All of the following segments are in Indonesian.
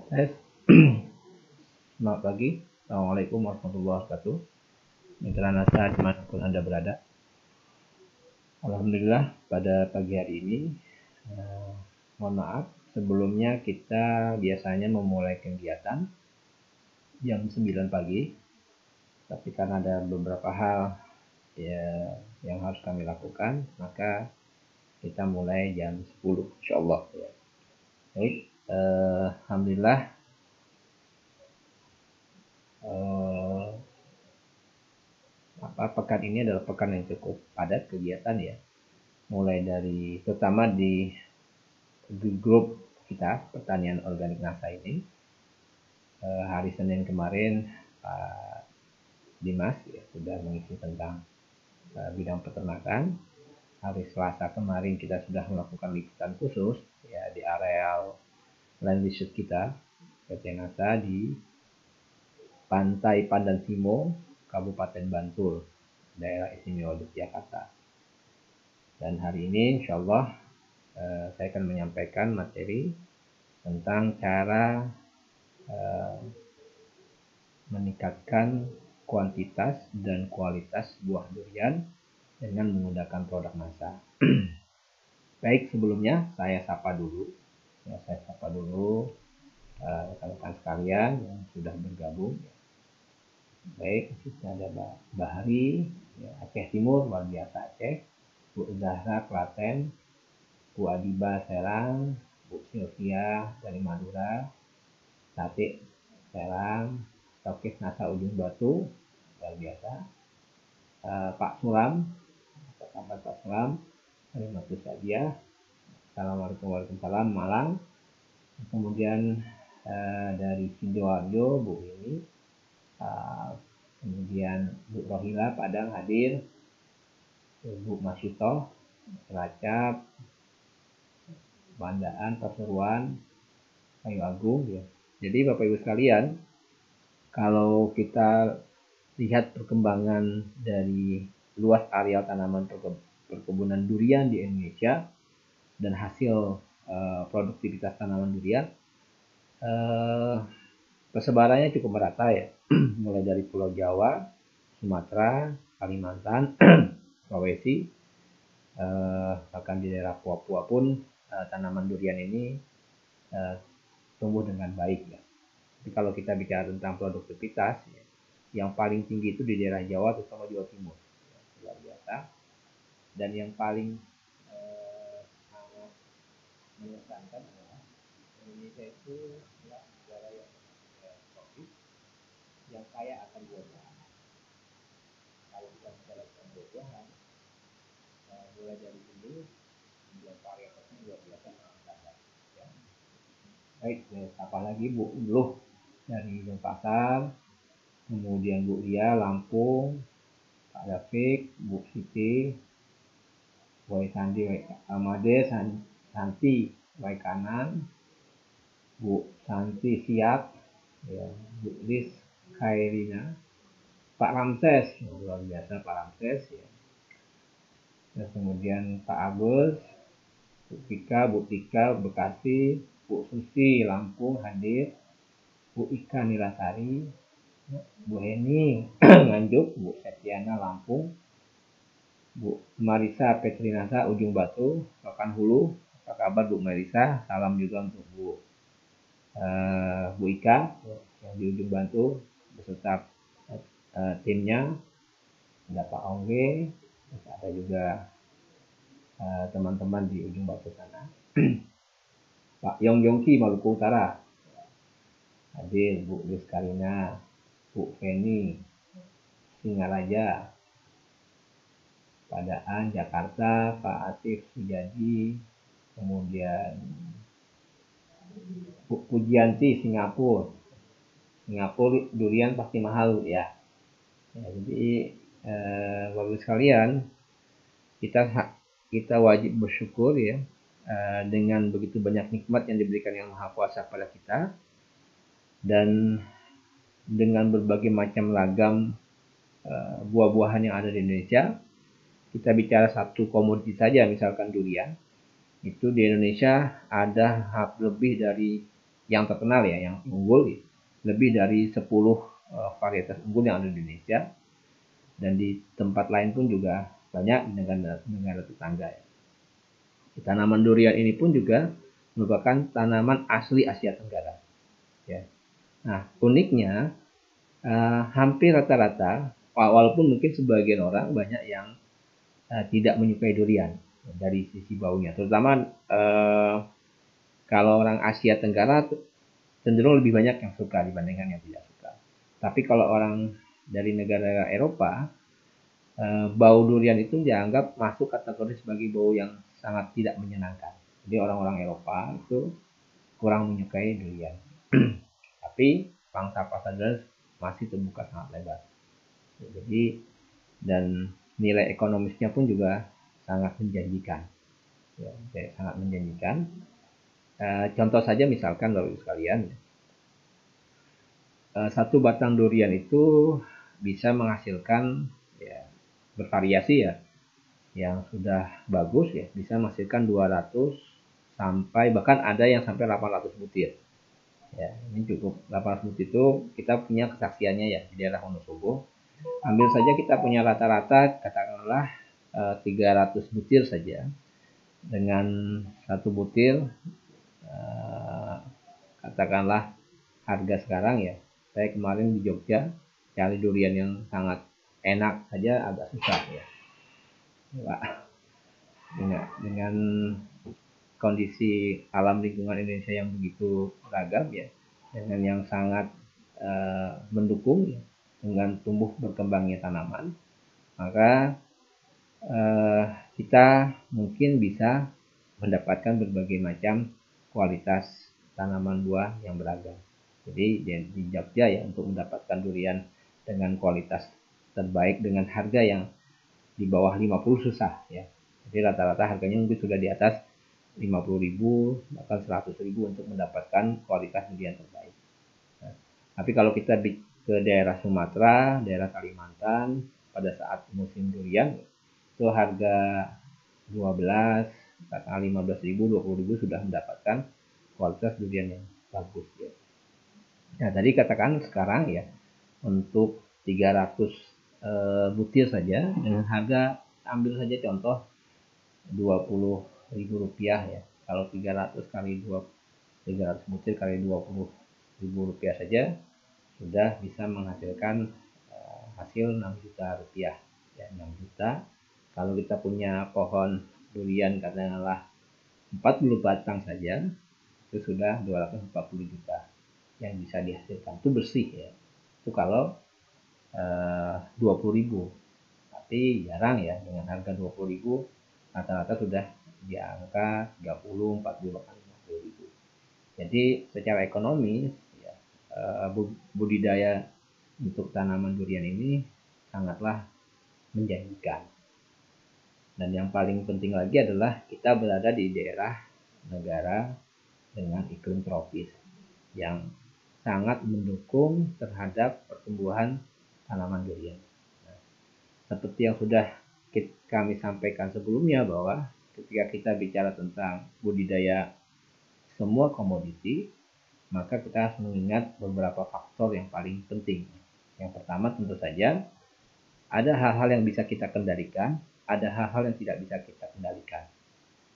Tes. Selamat pagi. Assalamualaikum warahmatullahi wabarakatuh. Mitra Nasa dimanapun Anda berada. Alhamdulillah pada pagi hari ini, mohon maaf, sebelumnya kita biasanya memulai kegiatan jam 9 pagi. Tapi karena ada beberapa hal ya, yang harus kami lakukan, maka kita mulai jam 10 insyaallah ya. Baik, alhamdulillah pekan ini adalah pekan yang cukup padat kegiatan ya, mulai dari terutama di grup kita pertanian organik NASA ini. Hari Senin kemarin Pak Dimas ya, sudah mengisi tentang bidang peternakan. Hari Selasa kemarin kita sudah melakukan liputan khusus ya di areal land research kita PT NASA di Pantai Pandan Simo, Kabupaten Bantul, daerah istimewa Yogyakarta. Dan hari ini insya Allah saya akan menyampaikan materi tentang cara meningkatkan kuantitas dan kualitas buah durian dengan menggunakan produk NASA. Baik, sebelumnya saya sapa dulu rekan-rekan sekalian yang sudah bergabung. Baik, kita ada Bahari ya, Aceh Timur, luar biasa Aceh, Bu Zahra Klaten, Bu Adiba Serang, Bu Sylvia dari Madura, Sate Serang, Stokis NASA Ujung Batu, luar biasa. Pak Sulam, apa kabar Pak Sulam? Terima kasih saja. Assalamualaikum warahmatullahi wabarakatuh, Malang. Kemudian dari Sidoarjo, Bu Ini. Kemudian Bu Rohila Padang hadir, Bu Masyito, Cilacap, Bandaan, Pasuruan, Kayu Agung ya. Jadi Bapak Ibu sekalian, kalau kita lihat perkembangan dari luas area tanaman perkebunan durian di Indonesia dan hasil produktivitas tanaman durian, persebarannya cukup merata ya, mulai dari Pulau Jawa, Sumatera, Kalimantan, Sulawesi, bahkan di daerah Papua pun tanaman durian ini tumbuh dengan baik ya. Jadi kalau kita bicara tentang produktivitas ya, yang paling tinggi itu di daerah Jawa, terutama Jawa Timur, ya, luar biasa. Dan yang paling sangat mengesankan adalah Indonesia itu adalah negara yang tropis yang kaya akan buah-buahan. Kalau kita bicara tentang buah-buahan, mulai dari ini, kemudian varietasnya luar biasa sangat ya. Baik, apalagi Bu Luh dari Denpasar, kemudian Bu Lia Lampung, Pak David, Bu Siti, Wai Sandi, Wai Amade, Santi, Wai Kanan, Bu Santi Siap, ya, Bu Lis Khairina, Pak Ramses, luar biasa Pak Ramses ya. Terus kemudian Pak Agus, Bu Tika Bekasi, Bu Susi Lampung hadir, Bu Ika Nilasari, Bu Heni Nganjuk, Bu Setiana Lampung, Bu Marisa Petrinasa Ujung Batu, Rokan Hulu. Apa kabar Bu Marisa? Salam juga untuk Bu Ika yang di Ujung Batu beserta timnya. Ada Pak Ongge, ada juga teman-teman di Ujung Batu sana. Pak Yongki Maluku Utara hadir, Bu Lis Karina, Bu Feni Singaraja, Padaan Jakarta, Pak Atif Sujadi, kemudian Bu Pujianti Singapura durian pasti mahal ya. Jadi Bapak sekalian, kita wajib bersyukur ya dengan begitu banyak nikmat yang diberikan Yang Maha Kuasa pada kita, dan dengan berbagai macam ragam buah-buahan yang ada di Indonesia. Kita bicara satu komoditi saja, misalkan durian, itu di Indonesia ada lebih dari yang terkenal ya, yang unggul, lebih dari 10 varietas unggul yang ada di Indonesia, dan di tempat lain pun juga banyak di negara tetangga ya. Tanaman durian ini pun juga merupakan tanaman asli Asia Tenggara ya. Nah, uniknya hampir rata-rata, walaupun mungkin sebagian orang banyak yang tidak menyukai durian dari sisi baunya, terutama kalau orang Asia Tenggara cenderung lebih banyak yang suka dibandingkan yang tidak suka. Tapi kalau orang dari negara Eropa, bau durian itu dianggap masuk kategori sebagai bau yang sangat tidak menyenangkan. Jadi orang-orang Eropa itu kurang menyukai durian. Tapi pangsa pasar durian masih terbuka sangat lebar. Jadi dan nilai ekonomisnya pun juga sangat menjanjikan. Ya, sangat menjanjikan. Contoh saja misalkan Bapak sekalian, satu batang durian itu bisa menghasilkan ya, bervariasi ya, yang sudah bagus ya bisa menghasilkan 200 sampai bahkan ada yang sampai 800 butir ya. Ini cukup 800 butir itu kita punya kesaksiannya ya di daerah Wonosobo. Ambil saja kita punya rata-rata katakanlah 300 butir saja, dengan satu butir katakanlah harga sekarang ya, saya kemarin di Jogja cari durian yang sangat enak saja agak susah ya. Dengan kondisi alam lingkungan Indonesia yang begitu beragam ya, dengan yang sangat mendukung ya, dengan tumbuh berkembangnya tanaman, maka kita mungkin bisa mendapatkan berbagai macam kualitas tanaman buah yang beragam. Jadi di Jogja ya, untuk mendapatkan durian dengan kualitas terbaik dengan harga yang di bawah 50 susah ya. Jadi rata-rata harganya mungkin sudah di atas 50.000 bahkan 100.000 untuk mendapatkan kualitas durian terbaik. Nah, tapi kalau kita ke daerah Sumatera, daerah Kalimantan pada saat musim durian itu harga 12, katakan 15.000, 20.000 sudah mendapatkan kualitas durian yang bagus ya. Nah, tadi katakan sekarang ya untuk 300 butir saja dengan harga, ambil saja contoh 20.000 rupiah ya. Kalau 300 kali 300 butir kali 20.000 rupiah saja sudah bisa menghasilkan hasil 6 juta rupiah ya, 6 juta. Kalau kita punya pohon durian katakanlah 40 batang saja itu sudah 240 juta yang bisa dihasilkan. Itu bersih ya. Itu kalau 20.000. Tapi jarang ya, dengan harga 20.000 rata-rata sudah di angka 30, 40, bahkan 50.000. Jadi secara ekonomi ya, budidaya untuk tanaman durian ini sangatlah menjanjikan. Dan yang paling penting lagi adalah kita berada di daerah negara dengan iklim tropis yang sangat mendukung terhadap pertumbuhan tanaman durian. Nah, seperti yang sudah kami sampaikan sebelumnya bahwa ketika kita bicara tentang budidaya semua komoditi, maka kita harus mengingat beberapa faktor yang paling penting. Yang pertama tentu saja ada hal-hal yang bisa kita kendalikan, ada hal-hal yang tidak bisa kita kendalikan.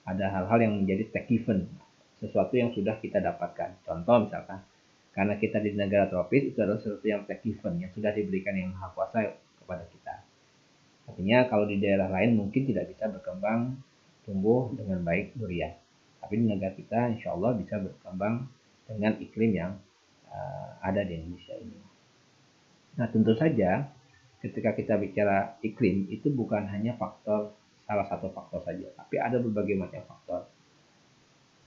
Ada hal-hal yang menjadi tech given, sesuatu yang sudah kita dapatkan. Contoh misalkan, karena kita di negara tropis, itu adalah sesuatu yang tech given, yang sudah diberikan yang maha kuasa kepada kita. Artinya kalau di daerah lain mungkin tidak bisa berkembang tumbuh dengan baik durian. Tapi di negara kita insya Allah bisa berkembang dengan iklim yang ada di Indonesia ini. Nah tentu saja ketika kita bicara iklim itu bukan hanya salah satu faktor saja, tapi ada berbagai macam faktor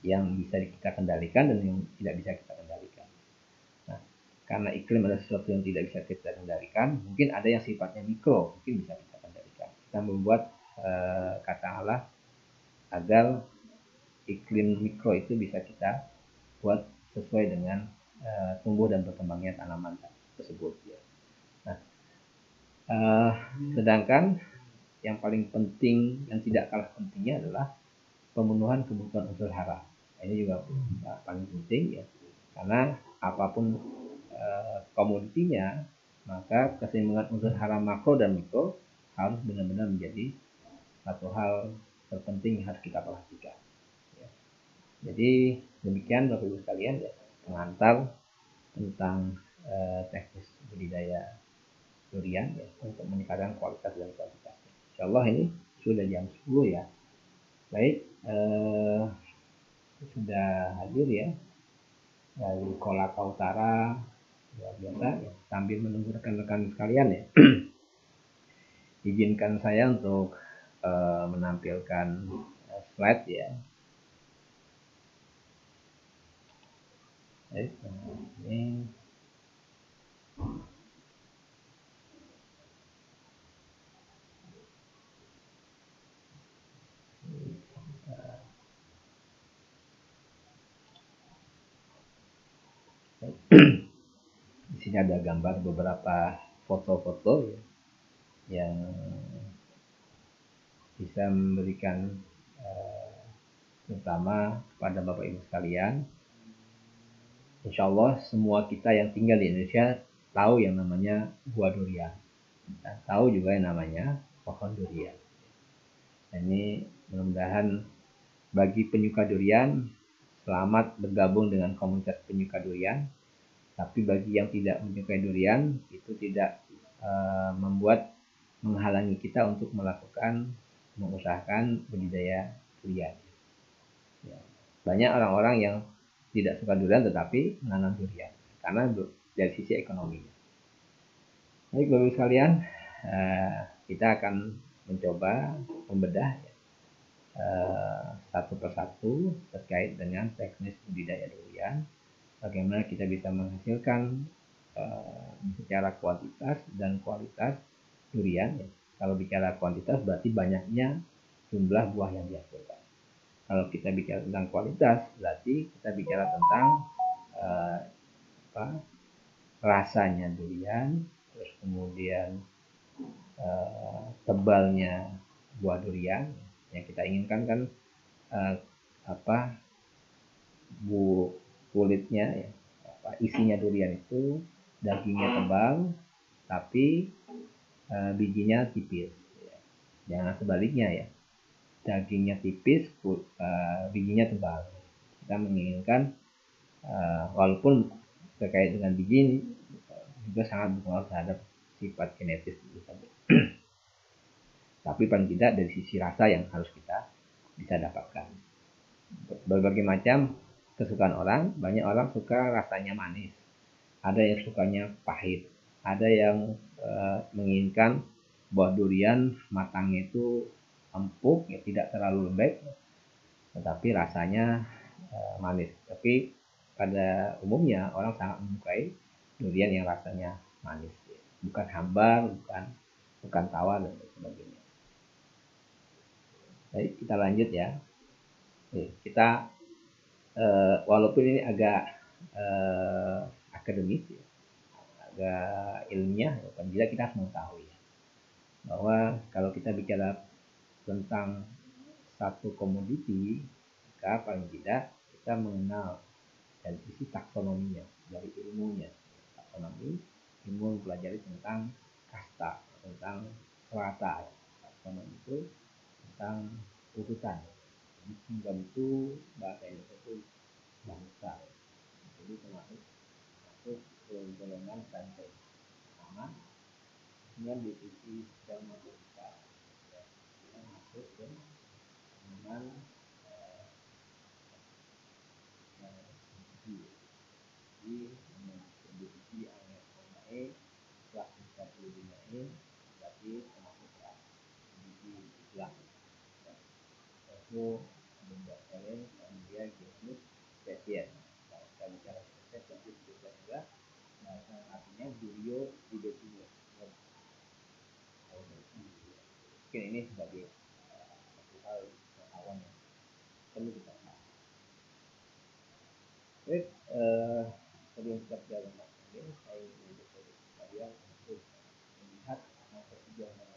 yang bisa kita kendalikan dan yang tidak bisa kita kendalikan. Nah, karena iklim adalah sesuatu yang tidak bisa kita kendalikan, mungkin ada yang sifatnya mikro, mungkin bisa kita kendalikan. Kita membuat katakanlah agar iklim mikro itu bisa kita buat sesuai dengan tumbuh dan berkembangnya tanaman tersebut. Ya. Nah, sedangkan yang paling penting yang tidak kalah pentingnya adalah pemenuhan kebutuhan unsur hara. Ini juga paling penting ya. Karena apapun komoditinya, maka keseimbangan unsur hara makro dan mikro harus benar-benar menjadi satu hal terpenting yang harus kita perhatikan. Ya. Jadi demikian Bapak Ibu sekalian ya, pengantar tentang teknis budidaya durian ya, untuk meningkatkan kualitas dan kuantitasnya. Insyaallah ini sudah jam 10 ya. Baik, sudah hadir ya dari Kolaka Utara, luar biasa ya. Sambil menunggu rekan-rekan sekalian ya, izinkan saya untuk menampilkan slide ya. Baik, ini di sini ada gambar beberapa foto-foto ya, yang bisa memberikan terutama kepada Bapak Ibu sekalian. Insya Allah semua kita yang tinggal di Indonesia tahu yang namanya buah durian, dan tahu juga yang namanya pohon durian. Ini mudah-mudahan bagi penyuka durian, selamat bergabung dengan komunitas penyuka durian. Tapi bagi yang tidak menyukai durian, itu tidak membuat menghalangi kita untuk mengusahakan budidaya durian. Ya. Banyak orang-orang yang tidak suka durian tetapi menanam durian karena dari sisi ekonominya. Baik Bapak-Ibu sekalian, kita akan mencoba membedah satu persatu terkait dengan teknis budidaya durian. Bagaimana kita bisa menghasilkan secara kuantitas dan kualitas durian. Ya. Kalau bicara kuantitas berarti banyaknya jumlah buah yang dihasilkan. Kalau kita bicara tentang kualitas berarti kita bicara tentang rasanya durian, terus kemudian tebalnya buah durian. Yang kita inginkan kan kulitnya ya, isinya durian itu dagingnya tebal tapi bijinya tipis ya. Jangan sebaliknya ya, dagingnya tipis bijinya tebal. Kita menginginkan walaupun terkait dengan biji juga sangat berpengaruh terhadap sifat genetis itu saja. Tapi paling tidak dari sisi rasa yang harus kita bisa dapatkan. Berbagai macam kesukaan orang, banyak orang suka rasanya manis, ada yang sukanya pahit, ada yang menginginkan buah durian matangnya itu empuk, ya tidak terlalu lembek, tetapi rasanya manis. Tapi pada umumnya orang sangat menyukai durian yang rasanya manis, bukan hambar, bukan tawar dan sebagainya. Baik, kita lanjut ya. Kita walaupun ini agak akademis ya, agak ilmiah, ya, paling tidak kita harus mengetahui ya, bahwa kalau kita bicara tentang satu komoditi, maka paling tidak kita mengenal dari sisi taksonominya, dari ilmunya. Taksonomi, ilmu mempelajari tentang kasta, tentang strata. Taksonomi itu tentang urutan. Jadi itu bahasa Indonesia itu bangsa. Jadi termasuk golongan rantai pertama, dengan divisi dermatologika yang masuk ke dengan di divisi angin setelah bisa dinaik berarti termasuk divisi sebelah itu membuat kalian kemudian jenis spesies. Kalau kita bicara spesies adalah bahasa artinya bio identitas. Mungkin ini sebagai satu hal pengetahuan yang perlu kita bahas. Baik, tadi yang sudah kita bahas ini, saya ingin kalian untuk melihat masa sejauh mana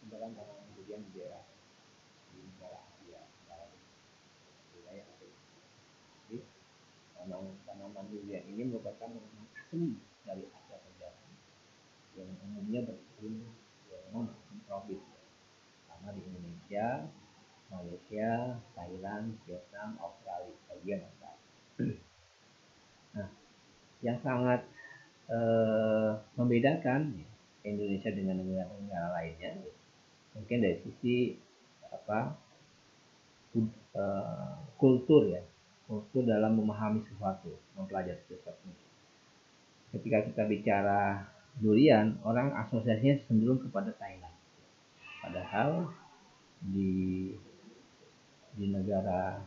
perkembangan tanaman durian di daerah Asia Barat, wilayah Asia. Jadi tanaman durian ini merupakan tanaman asli dari Asia Tenggara yang umumnya beriklim non tropis, sama di Indonesia, Malaysia, Thailand, Vietnam, Australia, bagian Australia. Nah, yang sangat membedakan Indonesia dengan negara-negara lainnya mungkin dari sisi kultur ya, kultur dalam memahami sesuatu, mempelajari sesuatu. Ketika kita bicara durian, orang asosiasinya cenderung kepada Thailand, padahal di negara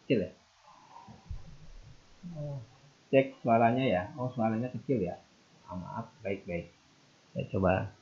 kecil ya. Cek suaranya ya. Oh, suaranya kecil ya. Maaf, baik. Saya coba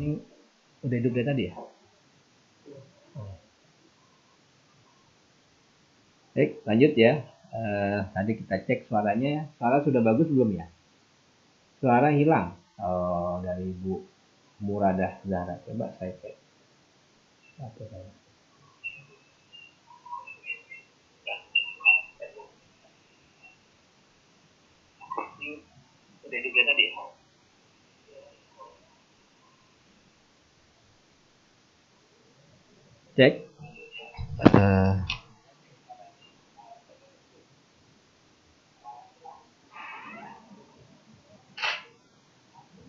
ini udah hidup dari tadi ya. Baik, lanjut ya. Tadi kita cek suaranya ya. Suara sudah bagus belum ya? Suara hilang. Oh, dari Ibu Muradah Zahra. Coba saya cek. Oke, saya. Udah hidup dari tadi ya? Cek.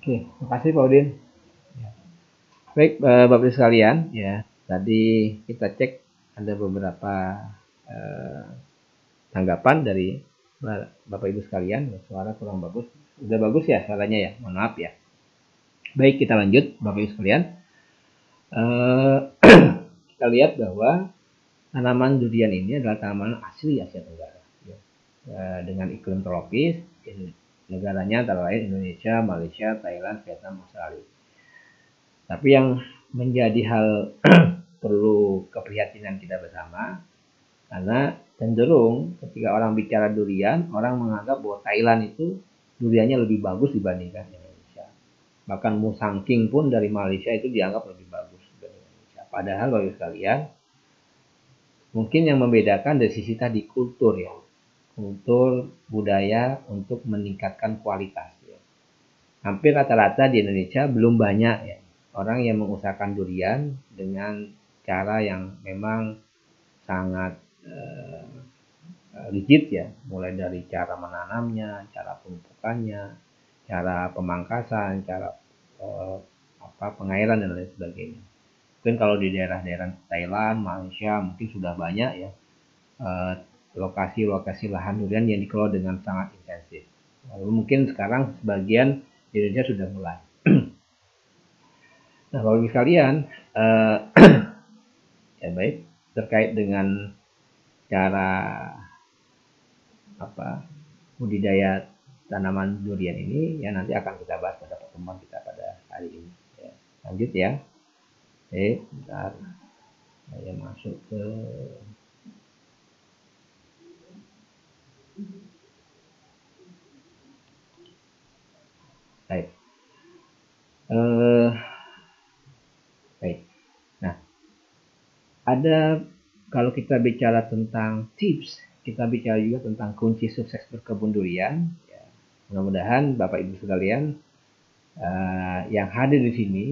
Oke, makasih Pak Udin. Baik, Bapak Ibu sekalian, ya tadi kita cek ada beberapa tanggapan dari Bapak Ibu sekalian. Suara kurang bagus. Udah bagus ya suaranya ya, mohon maaf ya. Baik, kita lanjut Bapak Ibu sekalian. Kita lihat bahwa tanaman durian ini adalah tanaman asli Asia Tenggara ya. Dengan iklim tropis, negaranya antara lain Indonesia, Malaysia, Thailand, Vietnam, Australia. Tapi yang menjadi hal perlu keprihatinan kita bersama, karena cenderung ketika orang bicara durian, orang menganggap bahwa Thailand itu duriannya lebih bagus dibandingkan Indonesia. Bahkan Musang King pun dari Malaysia itu dianggap lebih bagus dibanding Indonesia. Padahal bagi sekalian, mungkin yang membedakan dari sisi tadi kultur ya, kultur budaya untuk meningkatkan kualitas ya. Hampir rata-rata di Indonesia belum banyak ya orang yang mengusahakan durian dengan cara yang memang sangat rigid ya, mulai dari cara menanamnya, cara pemupukannya, cara pemangkasan, cara pengairan dan lain sebagainya. Mungkin kalau di daerah-daerah Thailand, Malaysia mungkin sudah banyak ya lokasi-lokasi lahan durian yang dikelola dengan sangat intensif. Lalu mungkin sekarang sebagian di Indonesia sudah mulai. Nah, bagi sekalian, ya baik, terkait dengan cara budidaya tanaman durian ini ya nanti akan kita bahas pada pertemuan kita pada hari ini. Ya. Lanjut ya. Bentar. Saya masuk ke baik. Baik. Nah, ada kalau kita bicara tentang tips, kita bicara juga tentang kunci sukses berkebun durian. Ya, mudah-mudahan Bapak Ibu sekalian yang hadir di sini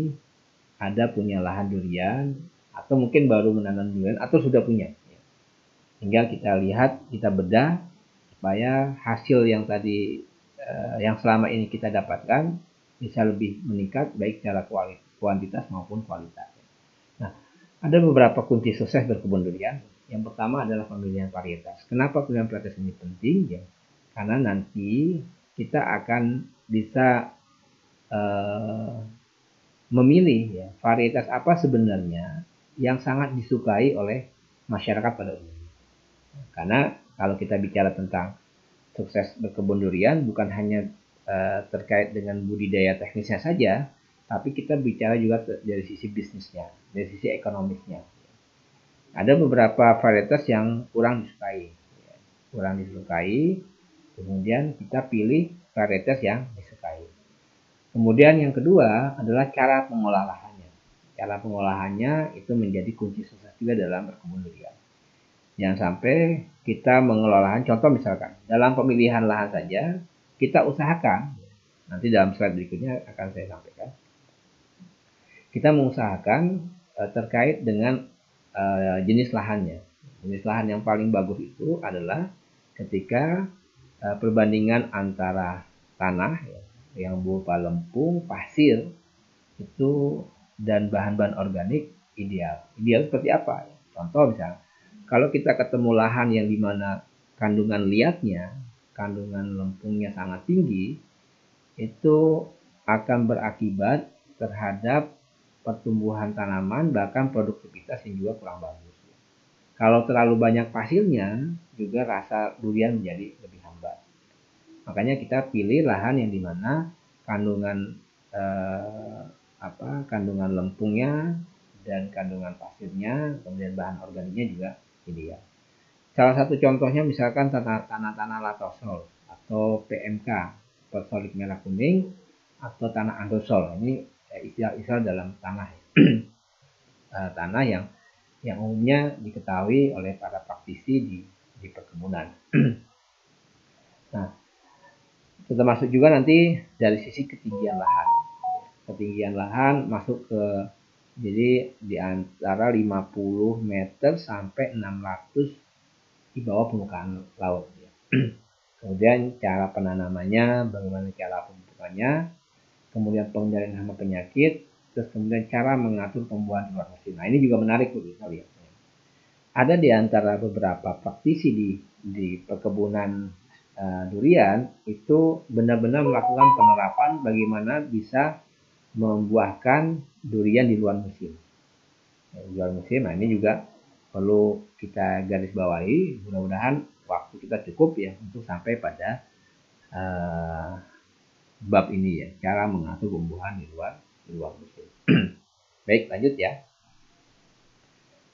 ada punya lahan durian atau mungkin baru menanam durian atau sudah punya. Tinggal kita lihat, kita bedah supaya hasil yang tadi yang selama ini kita dapatkan bisa lebih meningkat baik secara kuantitas maupun kualitas. Nah, ada beberapa kunci sukses berkebun durian. Yang pertama adalah pemilihan varietas. Kenapa pemilihan varietas ini penting? Ya, karena nanti kita akan bisa memilih ya, varietas apa sebenarnya yang sangat disukai oleh masyarakat pada umumnya. Karena Kalau kita bicara tentang sukses berkebun durian, bukan hanya terkait dengan budidaya teknisnya saja, tapi kita bicara juga dari sisi bisnisnya, dari sisi ekonomisnya. Ada beberapa varietas yang kurang disukai, kemudian kita pilih varietas yang disukai. Kemudian yang kedua adalah cara pengolahannya. Cara pengolahannya itu menjadi kunci sukses juga dalam berkebun durian. Jangan sampai kita mengelolahan, contoh misalkan dalam pemilihan lahan saja kita usahakan, nanti dalam slide berikutnya akan saya sampaikan, kita mengusahakan terkait dengan jenis lahannya. Jenis lahan yang paling bagus itu adalah ketika perbandingan antara tanah yang berupa lempung, pasir itu dan bahan-bahan organik ideal. Ideal seperti apa? Contoh misalnya, kalau kita ketemu lahan yang dimana kandungan liatnya, kandungan lempungnya sangat tinggi, itu akan berakibat terhadap pertumbuhan tanaman, bahkan produktivitas yang juga kurang bagus. Kalau terlalu banyak pasirnya, juga rasa durian menjadi lebih hambar. Makanya kita pilih lahan yang dimana kandungan kandungan lempungnya dan kandungan pasirnya, kemudian bahan organiknya juga ideal. Salah satu contohnya misalkan tanah-tanah latosol atau PMK, persolik merah kuning, atau tanah andosol. Ini istilah-istilah dalam tanah tanah yang umumnya diketahui oleh para praktisi di perkebunan. Nah, termasuk juga nanti dari sisi ketinggian lahan. Ketinggian lahan masuk ke, jadi di antara 50 meter sampai 600 di bawah permukaan laut. Kemudian cara penanamannya, bagaimana cara pemupukannya, kemudian pengendalian hama penyakit, terus kemudian cara mengatur tumbuhan di luar musim. Nah, ini juga menarik kita lihat. Ada di antara beberapa praktisi di perkebunan durian itu benar-benar melakukan penerapan bagaimana bisa membuahkan durian di luar musim. Di luar musim, nah ini juga perlu kita garis bawahi. Mudah-mudahan waktu kita cukup ya untuk sampai pada bab ini ya, cara mengatur tumbuhan di luar musim. Baik, lanjut ya.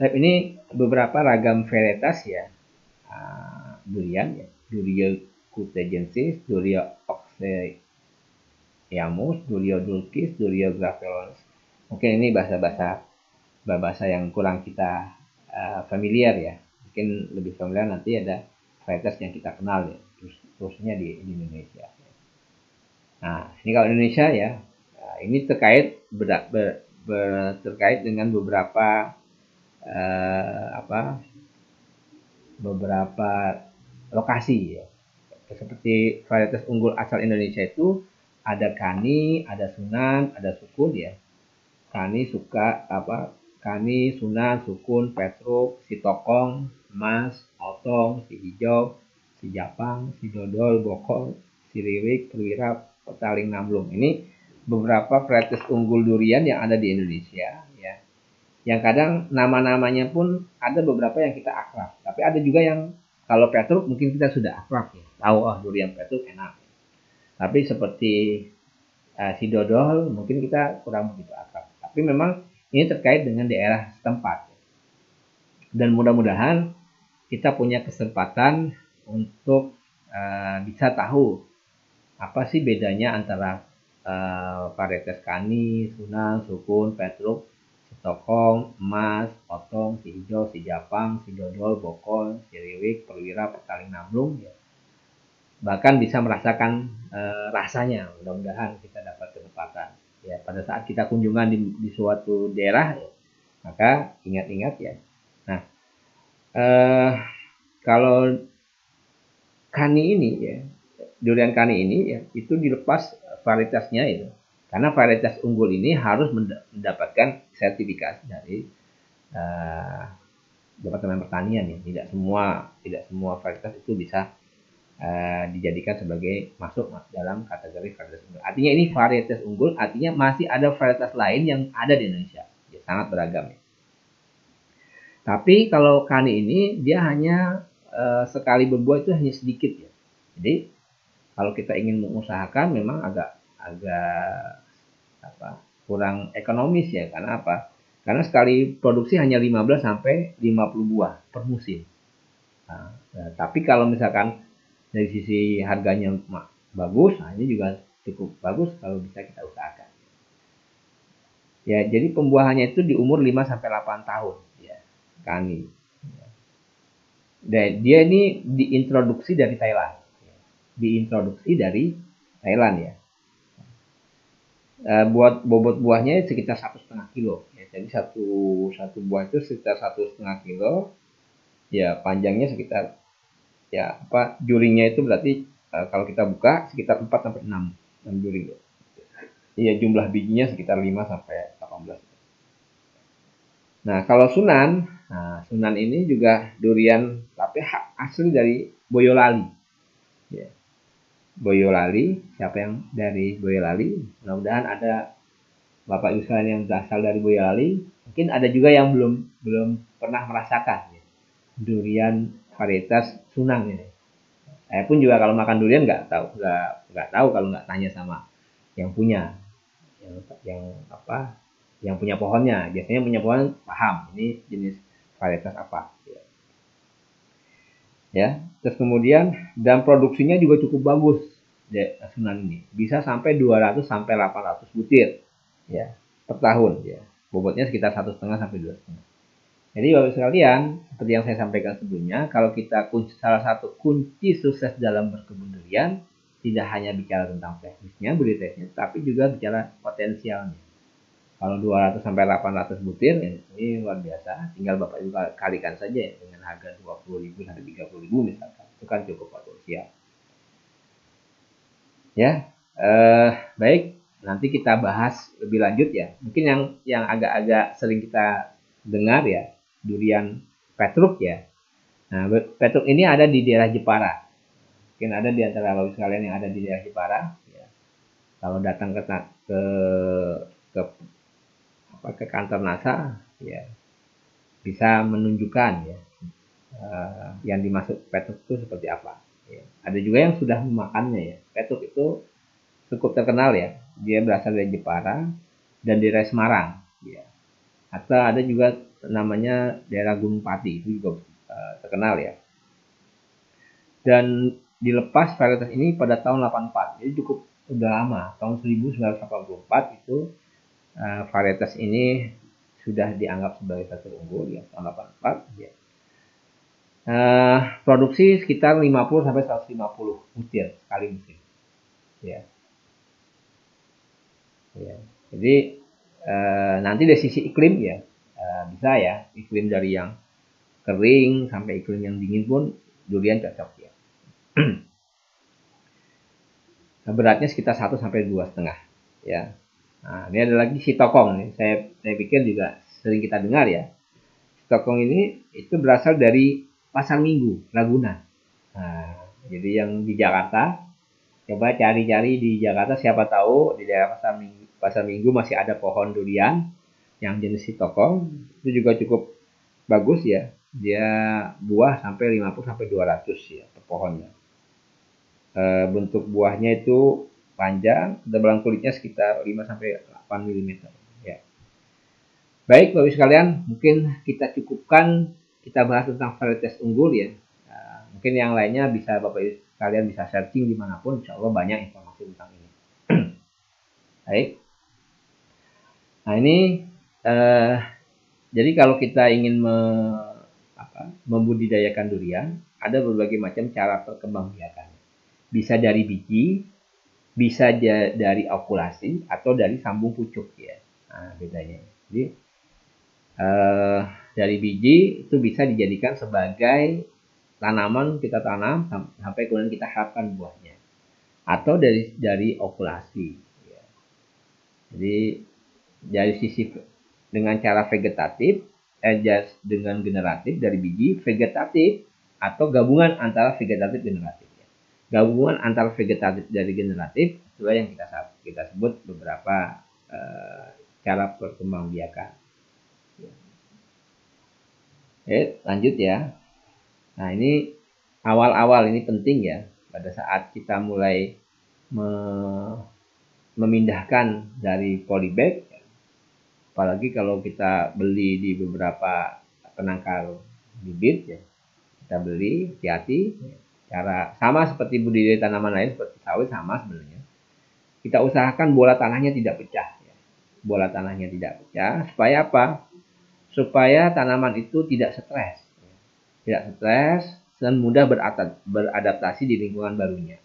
Nah, ini beberapa ragam varietas ya durian ya. Duria cutejensis, Duria oxyamus, Duria dulcis, Duria graveolens. Mungkin ini bahasa yang kurang kita familiar ya. Mungkin lebih familiar nanti ada varietas yang kita kenal ya, terusnya di Indonesia. Nah, ini kalau Indonesia ya, ini terkait terkait dengan beberapa lokasi ya. Seperti varietas unggul asal Indonesia itu ada Kani, ada Sunan, ada Sukun ya. Kani, Sunan, Sukun, Petruk, si Tokong, Mas, Otong, si Hijau, si Japang, si Dodol, Bokol, si Riwik, Perwira, Petaling, Namlung. Ini beberapa varietas unggul durian yang ada di Indonesia ya. Yang kadang nama-namanya pun ada beberapa yang kita akrab, tapi ada juga yang kalau Petruk mungkin kita sudah akrab ya, tahu durian Petruk enak. Tapi seperti si Dodol mungkin kita kurang begitu akrab. Tapi memang ini terkait dengan daerah setempat. Dan mudah-mudahan kita punya kesempatan untuk bisa tahu apa sih bedanya antara varietas Kani, Sunan, Sukun, Petruk, si Tokong, Emas, Otong, si Hijau, si Japang, si Dodol, Bokol, si Riwik, Perwira, Petaling, Namlung ya. Bahkan bisa merasakan rasanya. Mudah-mudahan kita dapat kesempatan ya pada saat kita kunjungan di suatu daerah ya, maka ingat-ingat ya. Nah, kalau Kani ini ya, durian Kani ini ya, itu dilepas varietasnya itu, karena varietas unggul ini harus mendapatkan sertifikasi dari Departemen Pertanian ya. Tidak semua varietas itu bisa dijadikan sebagai masuk dalam kategori varietas unggul. Artinya ini varietas unggul, artinya masih ada varietas lain yang ada di Indonesia, sangat beragam ya. Tapi kalau Kani ini dia hanya sekali berbuah itu hanya sedikit ya. Jadi kalau kita ingin mengusahakan memang agak kurang ekonomis ya. Karena apa? Karena sekali produksi hanya 15 sampai 50 buah per musim. Tapi kalau misalkan dari sisi harganya bagus, ini juga cukup bagus kalau bisa kita usahakan. Ya, jadi pembuahannya itu di umur 5 sampai 8 tahun ya. Kami. Dan dia ini diintroduksi dari Thailand. Diintroduksi dari Thailand ya. Buat bobot buahnya sekitar 1,5 kilo. Ya, jadi satu buah itu sekitar 1,5 kilo. Ya, panjangnya sekitar juringnya itu berarti kalau kita buka sekitar 4 sampai 6 juring. Iya, jumlah bijinya sekitar 5 sampai 18. Nah, kalau Sunan, Sunan ini juga durian tapi asli dari Boyolali. Ya. Boyolali, siapa yang dari Boyolali? Mudah-mudahan ada Bapak Ibu sekalian yang berasal dari Boyolali. Mungkin ada juga yang belum pernah merasakan ya, durian varietas Sunan ini. Saya pun juga kalau makan durian nggak tahu kalau nggak tanya sama yang punya, yang punya pohonnya. Biasanya punya pohon paham ini jenis varietas apa. Ya, terus kemudian dan produksinya juga cukup bagus Sunan ini. Bisa sampai 200 sampai 800 butir ya per tahun ya. Bobotnya sekitar 1,5 sampai 2,5. Jadi Bapak sekalian, seperti yang saya sampaikan sebelumnya, kalau kita salah satu kunci sukses dalam berkebun durian tidak hanya bicara tentang teknisnya, budidayanya, tapi juga bicara potensialnya. Kalau 200 sampai 800 butir ini luar biasa. Tinggal Bapak Ibu kalikan saja ya, dengan harga 20.000 sampai 30.000 misalkan. Itu kan cukup potensial. Ya, baik. Nanti kita bahas lebih lanjut ya. Mungkin yang agak-agak sering kita dengar ya, durian Petruk ya. Nah, Petruk ini ada di daerah Jepara. Mungkin ada di antara Bapak sekalian yang ada di daerah Jepara. Ya. Kalau datang ke kantor NASA, ya bisa menunjukkan ya yang dimaksud Petruk itu seperti apa. Ya. Ada juga yang sudah memakannya ya. Petruk itu cukup terkenal ya. Dia berasal dari Jepara dan di daerah Semarang. Ya. Atau ada juga namanya daerah Gunung Pati, itu juga terkenal ya. Dan dilepas varietas ini pada tahun 84, jadi cukup udah lama. Tahun 1984 itu varietas ini sudah dianggap sebagai satu unggul ya, tahun 84 ya. Produksi sekitar 50 sampai 150 butir sekali musim. Ya. Ya. Jadi nanti dari sisi iklim ya bisa ya, iklim dari yang kering sampai iklim yang dingin pun durian cocok ya. Beratnya sekitar 1 sampai 2,5 ya. Nah, ini ada lagi si tokong nih. Saya pikir juga sering kita dengar ya. Si tokong ini itu berasal dari Pasar Minggu, Ragunan. Nah, jadi yang di Jakarta, coba cari-cari di Jakarta, siapa tahu di daerah Pasar Minggu masih ada pohon durian yang jenis si tokong. Itu juga cukup bagus ya. Dia buah sampai 50 sampai 200 ya per pohonnya. Bentuk buahnya itu panjang, ketebalan kulitnya sekitar 5 sampai 8 mm ya. Baik Bapak sekalian, mungkin kita cukupkan kita bahas tentang varietas unggul ya. Mungkin yang lainnya bisa Bapak sekalian bisa searching dimanapun, insya Allah banyak informasi tentang ini. Baik. Nah ini jadi kalau kita ingin membudidayakan durian, ada berbagai macam cara perkembangbiakan. Bisa dari biji, bisa dari okulasi, atau dari sambung pucuk ya. Nah, bedanya. Jadi dari biji itu bisa dijadikan sebagai tanaman kita tanam sampai kemudian kita harapkan buahnya. Atau dari okulasi. Ya. Jadi dari sisi dengan cara vegetatif, dengan generatif dari biji, vegetatif atau gabungan antara vegetatif generatif. Gabungan antara vegetatif dari generatif itulah yang kita sebut beberapa cara perkembangbiakan. Lanjut ya. Nah ini awal-awal ini penting ya, pada saat kita mulai memindahkan dari polybag, apalagi kalau kita beli di beberapa penangkar bibit ya, kita beli hati-hati, cara sama seperti budidaya tanaman lain seperti sawit sama sebenarnya. Kita usahakan bola tanahnya tidak pecah ya. Bola tanahnya tidak pecah supaya apa? Supaya tanaman itu tidak stres. Tidak stres dan mudah beradaptasi di lingkungan barunya.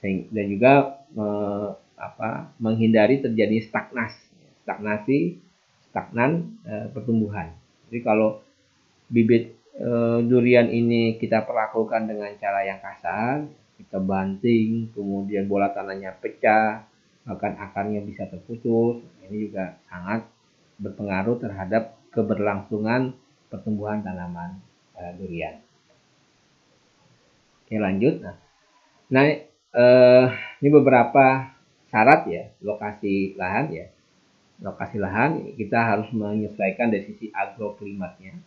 Dan juga menghindari terjadi stagnan pertumbuhan. Jadi kalau bibit durian ini kita perlakukan dengan cara yang kasar, kita banting, kemudian bola tanahnya pecah, bahkan akarnya bisa terputus, ini juga sangat berpengaruh terhadap keberlangsungan pertumbuhan tanaman durian. Oke, lanjut. Nah, ini beberapa syarat ya, lokasi lahan ya. Lokasi lahan kita harus menyesuaikan dari sisi agroklimatnya.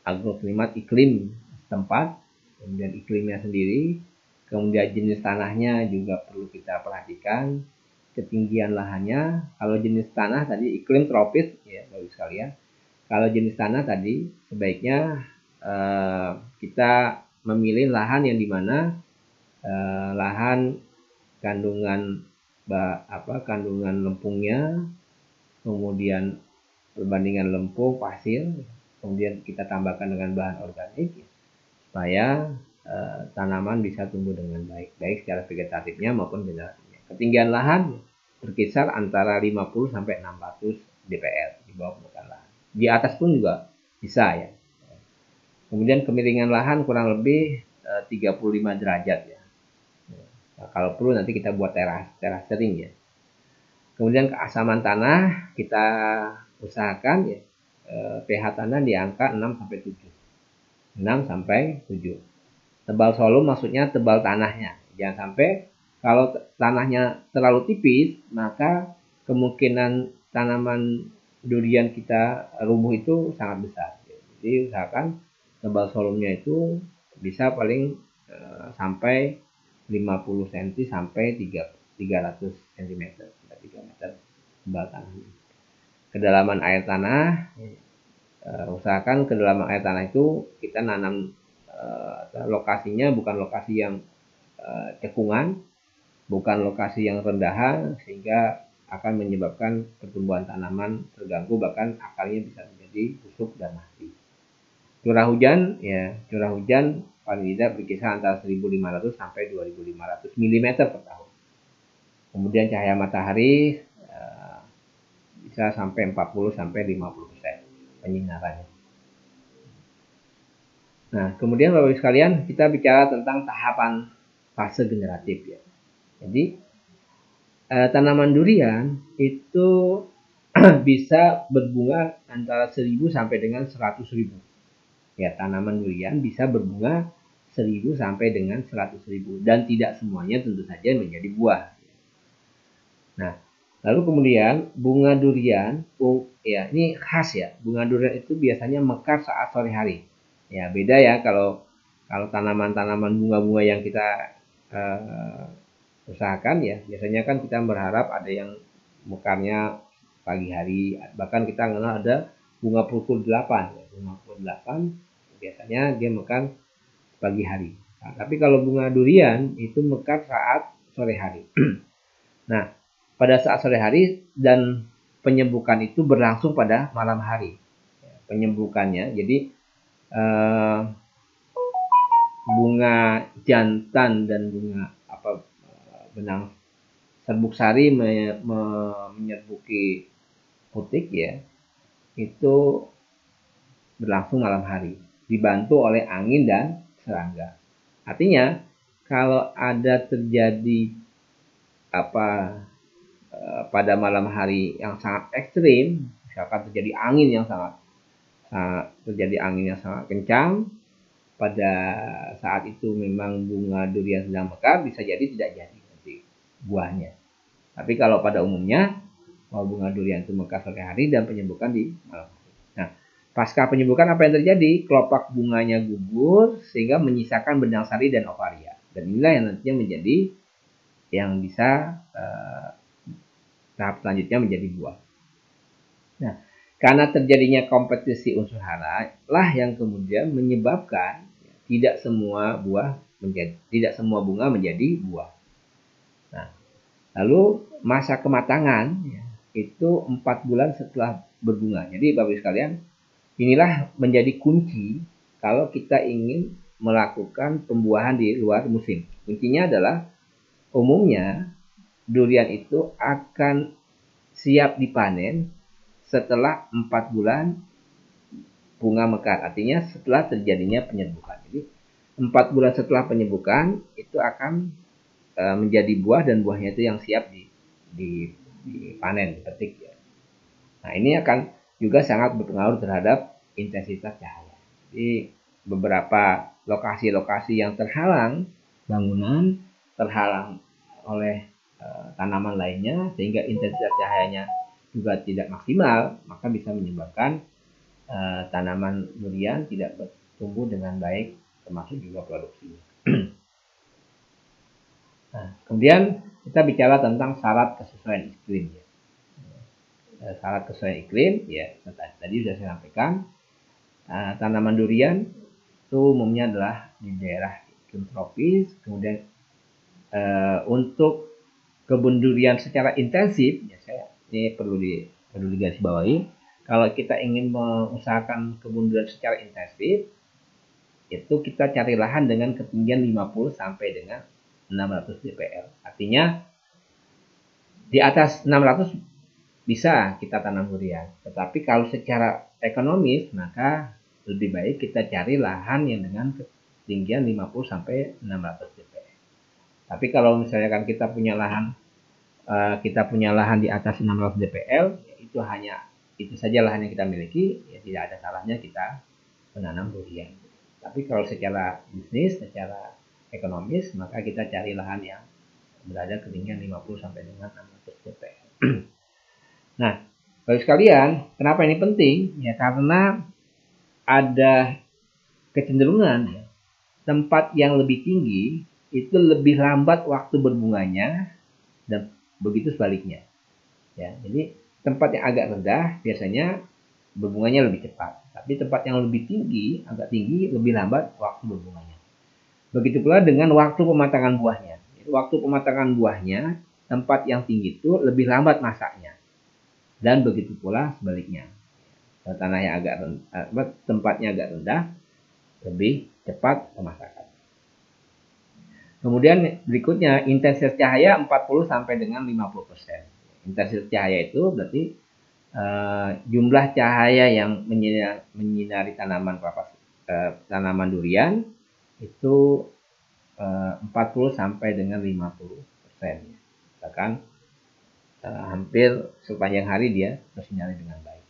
Agroklimat iklim tempat, kemudian iklimnya sendiri, kemudian jenis tanahnya juga perlu kita perhatikan, ketinggian lahannya. Kalau jenis tanah tadi iklim tropis ya Bapak sekalian. Kalau jenis tanah tadi sebaiknya kita memilih lahan yang dimana lahan kandungan lempungnya, kemudian perbandingan lempung pasir, kemudian kita tambahkan dengan bahan organik supaya tanaman bisa tumbuh dengan baik secara vegetatifnya maupun generatifnya. Ketinggian lahan berkisar antara 50 sampai 600 dpl di bawah permukaan lahan. Di atas pun juga bisa ya. Kemudian kemiringan lahan kurang lebih 35 derajat ya. Nah, kalau perlu nanti kita buat teras kering ya. Kemudian keasaman tanah kita usahakan ya pH tanah di angka 6 sampai 7. 6 sampai 7. Tebal solum maksudnya tebal tanahnya. Jangan sampai kalau tanahnya terlalu tipis, maka kemungkinan tanaman durian kita rubuh itu sangat besar. Jadi usahakan tebal solumnya itu bisa paling sampai 50 cm sampai 300 cm, 3 meter tebal tanahnya. Kedalaman air tanah, usahakan kedalaman air tanah itu kita nanam lokasinya bukan lokasi yang cekungan, bukan lokasi yang rendahan, sehingga akan menyebabkan pertumbuhan tanaman terganggu, bahkan akarnya bisa menjadi busuk dan mati. Curah hujan paling tidak berkisar antara 1.500 sampai 2.500 mm per tahun. Kemudian cahaya matahari bisa sampai 40 sampai 50% penyinarannya. Nah, kemudian Bapak Ibu sekalian, kita bicara tentang tahapan fase generatif ya. Jadi tanaman durian itu bisa berbunga antara 1.000 sampai dengan 100.000. Ya, tanaman durian bisa berbunga 1.000 sampai dengan 100.000 dan tidak semuanya tentu saja menjadi buah. Nah, lalu kemudian bunga durian, ya ini khas ya. Bunga durian itu biasanya mekar saat sore hari. Ya, beda ya kalau tanaman-tanaman bunga-bunga yang kita usahakan ya. Biasanya kan kita berharap ada yang mekarnya pagi hari, bahkan kita kenal ada bunga pukul 8. Bunga pukul 8 biasanya dia mekar pagi hari. Nah, tapi kalau bunga durian itu mekar saat sore hari. Nah, pada saat sore hari dan penyembukan itu berlangsung pada malam hari. Penyembukannya, jadi bunga jantan dan bunga benang serbuk sari menyerbuki putik ya, itu berlangsung malam hari, dibantu oleh angin dan serangga. Artinya kalau ada terjadi pada malam hari yang sangat ekstrim, misalkan terjadi angin yang sangat kencang, pada saat itu memang bunga durian sedang mekar, bisa jadi tidak jadi nanti buahnya. Tapi kalau pada umumnya bunga durian itu mekar sore hari dan penyembukan di malam hari. Nah, Pasca penyebukan apa yang terjadi? Kelopak bunganya gugur sehingga menyisakan benang sari dan ovaria. Dan inilah yang nantinya menjadi yang bisa tahap selanjutnya menjadi buah. Nah, karena terjadinya kompetisi unsur hara lah yang kemudian menyebabkan tidak semua bunga menjadi buah. Nah, lalu masa kematangan itu 4 bulan setelah berbunga. Jadi Bapak Ibu sekalian, inilah menjadi kunci kalau kita ingin melakukan pembuahan di luar musim. Kuncinya adalah umumnya durian itu akan siap dipanen setelah 4 bulan bunga mekar. Artinya setelah terjadinya penyebukan. Jadi 4 bulan setelah penyebukan itu akan menjadi buah dan buahnya itu yang siap dipanen, dipetik. Nah, ini akan juga sangat berpengaruh terhadap intensitas cahaya. Jadi beberapa lokasi-lokasi yang terhalang bangunan, terhalang oleh tanaman lainnya sehingga intensitas cahayanya juga tidak maksimal, maka bisa menyebabkan tanaman durian tidak tumbuh dengan baik, termasuk juga produksinya. Nah, kemudian kita bicara tentang syarat kesesuaian iklim. Syarat kesesuaian iklim, ya tadi sudah saya sampaikan. Tanaman durian itu umumnya adalah di daerah iklim tropis. Kemudian untuk kebun durian secara intensif, ya ini perlu digarisbawahi. Kalau kita ingin mengusahakan kebun durian secara intensif, itu kita cari lahan dengan ketinggian 50 sampai dengan 600 dpl. Artinya di atas 600 bisa kita tanam durian. Tetapi kalau secara ekonomis, maka lebih baik kita cari lahan yang dengan ketinggian 50 sampai 600 dpl. Tapi kalau misalnya kan kita punya lahan di atas 600 dpl, ya itu saja lahan yang kita miliki, ya tidak ada salahnya kita menanam durian. Tapi kalau secara bisnis, secara ekonomis, maka kita cari lahan yang berada ketinggian 50 sampai dengan 600 dpl. Nah, Bapak sekalian, kenapa ini penting? Ya karena ada kecenderungan tempat yang lebih tinggi itu lebih lambat waktu berbunganya dan begitu sebaliknya. Ya, jadi tempat yang agak rendah biasanya berbunganya lebih cepat, tapi tempat yang lebih tinggi, agak tinggi, lebih lambat waktu berbunganya. Begitu pula dengan waktu pematangan buahnya. Waktu pematangan buahnya, tempat yang tinggi itu lebih lambat masaknya. Dan begitu pula sebaliknya. Tanah yang agak rendah, tempatnya agak rendah, lebih cepat pemasakan. Kemudian berikutnya intensitas cahaya 40 sampai dengan 50%. Intensitas cahaya itu berarti jumlah cahaya yang menyinari tanaman durian itu 40 sampai dengan 50%. Misalkan hampir sepanjang hari dia bersinar dengan baik.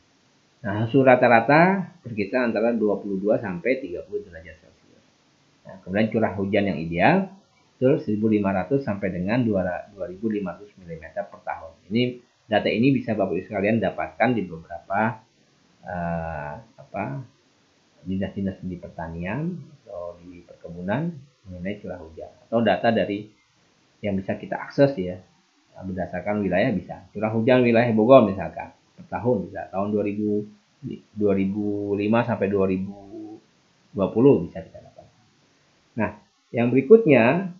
Nah, suhu rata-rata berkisar antara 22 sampai 30 derajat Celcius. Nah, kemudian curah hujan yang ideal itu 1.500 sampai dengan 2.500 mm per tahun. Data ini bisa Bapak Ibu sekalian dapatkan di beberapa dinas-dinas di pertanian atau di perkebunan mengenai curah hujan, atau data dari yang bisa kita akses ya berdasarkan wilayah bisa. Curah hujan wilayah Bogor misalkan per tahun bisa tahun 2005 sampai 2020 bisa kita dapatkan. Nah, yang berikutnya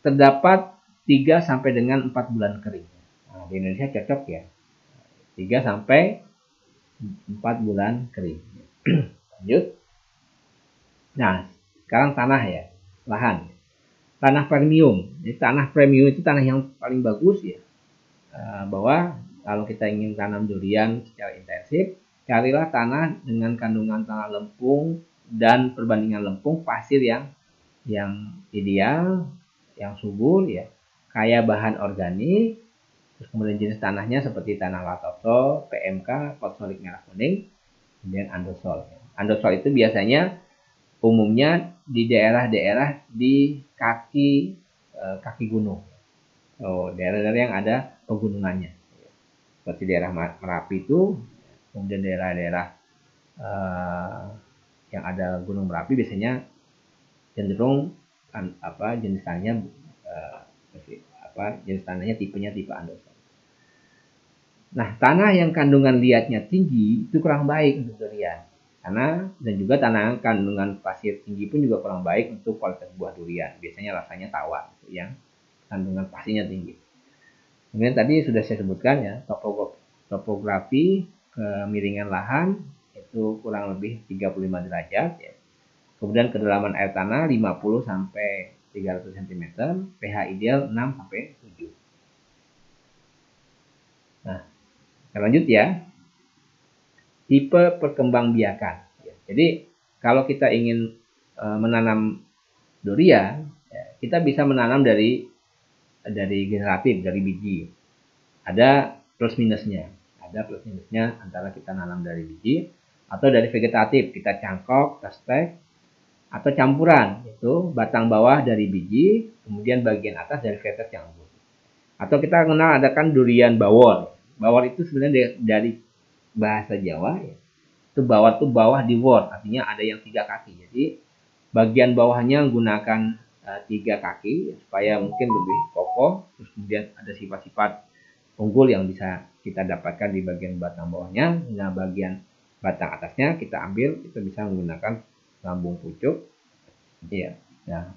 terdapat 3 sampai dengan 4 bulan kering. Nah, di Indonesia cocok ya. 3 sampai 4 bulan kering. Lanjut. Nah, sekarang tanah ya, lahan. Tanah premium. Jadi tanah premium itu tanah yang paling bagus ya. Bahwa kalau kita ingin tanam durian secara intensif, carilah tanah dengan kandungan tanah lempung dan perbandingan lempung pasir yang ideal, yang subur ya, kaya bahan organik. Terus kemudian jenis tanahnya seperti tanah latosol, PMK, fosforik merah kuning, kemudian andosol. Andosol itu biasanya umumnya di daerah-daerah di kaki gunung. Daerah-daerah yang ada pegunungannya. Seperti daerah Merapi itu, kemudian daerah-daerah eh, yang ada gunung berapi biasanya cenderung jenis tanahnya jenis tanahnya tipenya tipe andesite. Nah, tanah yang kandungan liatnya tinggi itu kurang baik untuk durian. Dan juga tanah kandungan pasir tinggi pun juga kurang baik untuk kualitas buah durian. Biasanya rasanya tawar, yang kandungan pasirnya tinggi. Kemudian tadi sudah saya sebutkan ya, topografi kemiringan lahan itu kurang lebih 35 derajat ya. Kemudian kedalaman air tanah 50 sampai 300 cm, pH ideal 6 sampai 7. Nah, lanjut ya. Tipe perkembangbiakan. Jadi kalau kita ingin menanam durian, ya, kita bisa menanam dari generatif, dari biji. Ada plus minusnya. Antara kita nanam dari biji atau dari vegetatif, kita cangkok, kita stek, atau campuran, itu batang bawah dari biji, kemudian bagian atas dari vegetas yang lembut. Atau kita kenal ada kan durian bawor. Bawor itu sebenarnya dari bahasa Jawa ya. Itu bawor itu bawah di word, artinya ada yang 3 kaki. Jadi bagian bawahnya menggunakan 3 kaki supaya mungkin lebih kokoh. Terus kemudian ada sifat-sifat unggul yang bisa kita dapatkan di bagian batang bawahnya. Nah, bagian batang atasnya kita ambil, kita bisa menggunakan lambung pucuk, ya. Nah,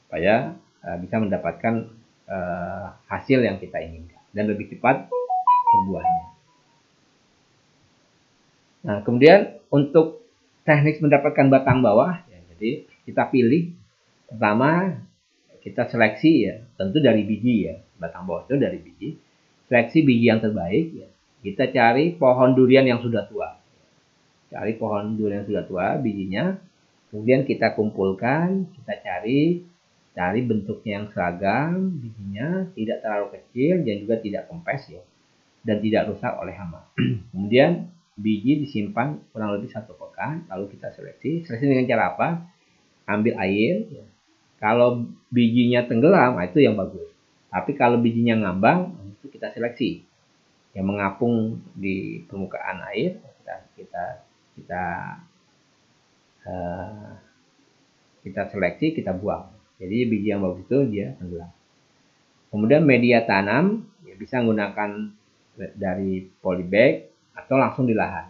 supaya bisa mendapatkan hasil yang kita inginkan dan lebih cepat berbuahnya. Nah, kemudian untuk teknik mendapatkan batang bawah, ya, jadi kita pilih pertama kita seleksi ya, tentu dari biji ya, batang bawah itu dari biji. Seleksi biji yang terbaik ya. Kita cari pohon durian yang sudah tua. Cari pohon durian yang sudah tua, bijinya. Kemudian kita kumpulkan, kita cari bentuknya yang seragam, bijinya tidak terlalu kecil dan juga tidak kempes ya, dan tidak rusak oleh hama. Kemudian biji disimpan kurang lebih 1 pekan, lalu kita seleksi dengan cara apa? Ambil air ya. Kalau bijinya tenggelam, itu yang bagus. Tapi kalau bijinya ngambang, itu kita seleksi yang mengapung di permukaan air, kita seleksi, kita buang. Jadi biji yang bagus itu dia tenggelam. Kemudian media tanam ya, bisa menggunakan dari polybag atau langsung di lahan.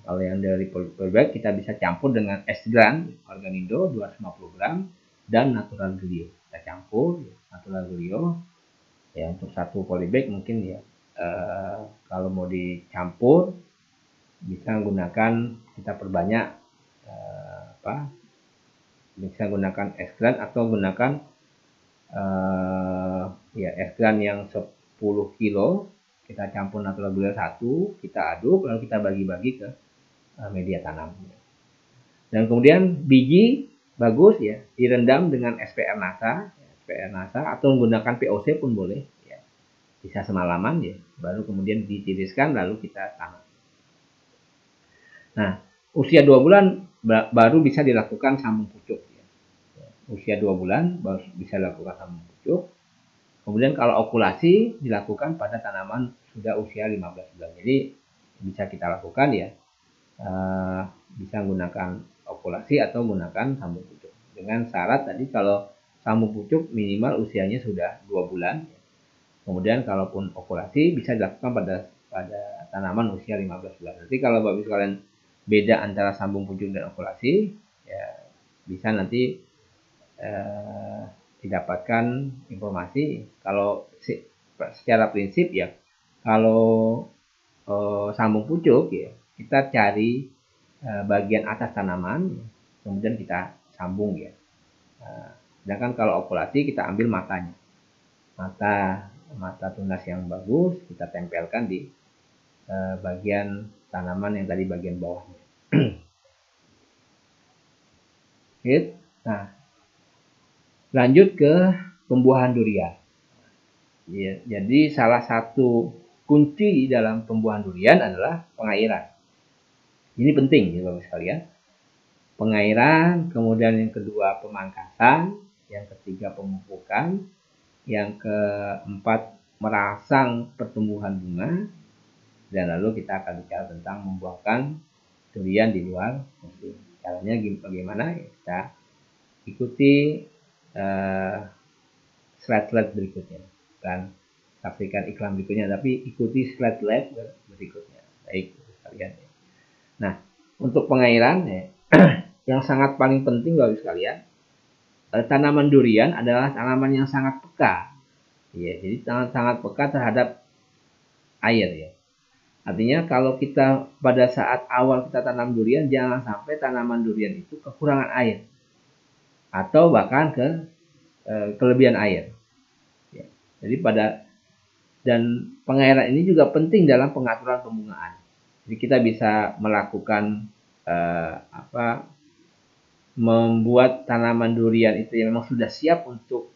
Kalau yang dari polybag kita bisa campur dengan esgran organindo 250 gram dan natural gelio. Kita campur natural gelio ya, untuk 1 polybag mungkin ya, kalau mau dicampur bisa menggunakan, kita perbanyak bisa gunakan esgran atau gunakan ya esgran yang 10 kilo, kita campur natural gelio 1, kita aduk, lalu kita bagi-bagi ke media tanam. Dan kemudian biji bagus ya, direndam dengan SPR NASA atau menggunakan POC pun boleh ya. Bisa semalaman ya, baru kemudian ditiriskan lalu kita tanam. Nah, usia 2 bulan baru bisa dilakukan sambung pucuk ya. Usia 2 bulan baru bisa dilakukan sambung pucuk. Kemudian kalau okulasi dilakukan pada tanaman sudah usia 15 bulan. Jadi bisa kita lakukan ya, bisa menggunakan okulasi atau menggunakan sambung pucuk. Dengan syarat tadi kalau sambung pucuk minimal usianya sudah 2 bulan. Kemudian kalaupun okulasi bisa dilakukan pada tanaman usia 15 bulan. Nanti kalau Bapak Ibu sekalian beda antara sambung pucuk dan okulasi, ya bisa nanti didapatkan informasi. Kalau secara prinsip ya, kalau sambung pucuk ya, kita cari bagian atas tanaman, kemudian kita sambung ya. Sedangkan kalau okulasi kita ambil matanya, mata tunas yang bagus kita tempelkan di bagian tanaman yang tadi bagian bawahnya. Nah, lanjut ke pembuahan durian. Ya, jadi salah satu kunci dalam pembuahan durian adalah pengairan. Ini penting ya Bapak sekalian. Pengairan, kemudian yang kedua pemangkasan, yang ketiga pemupukan, yang keempat merangsang pertumbuhan bunga, Dan lalu kita akan bicara tentang membuahkan durian di luar musim. Caranya bagaimana? Kita ikuti slide-slide berikutnya. Bukan saksikan iklan berikutnya, tapi ikuti slide-slide berikutnya. Baik, sekalian. Nah, untuk pengairan ya, yang sangat paling penting Bapak sekalian, tanaman durian adalah tanaman yang sangat peka. Ya, jadi sangat peka terhadap air ya. Artinya kalau kita pada saat awal kita tanam durian, jangan sampai tanaman durian itu kekurangan air atau bahkan kelebihan air. Ya. Jadi dan pengairan ini juga penting dalam pengaturan pembungaan. Jadi kita bisa melakukan membuat tanaman durian itu yang memang sudah siap untuk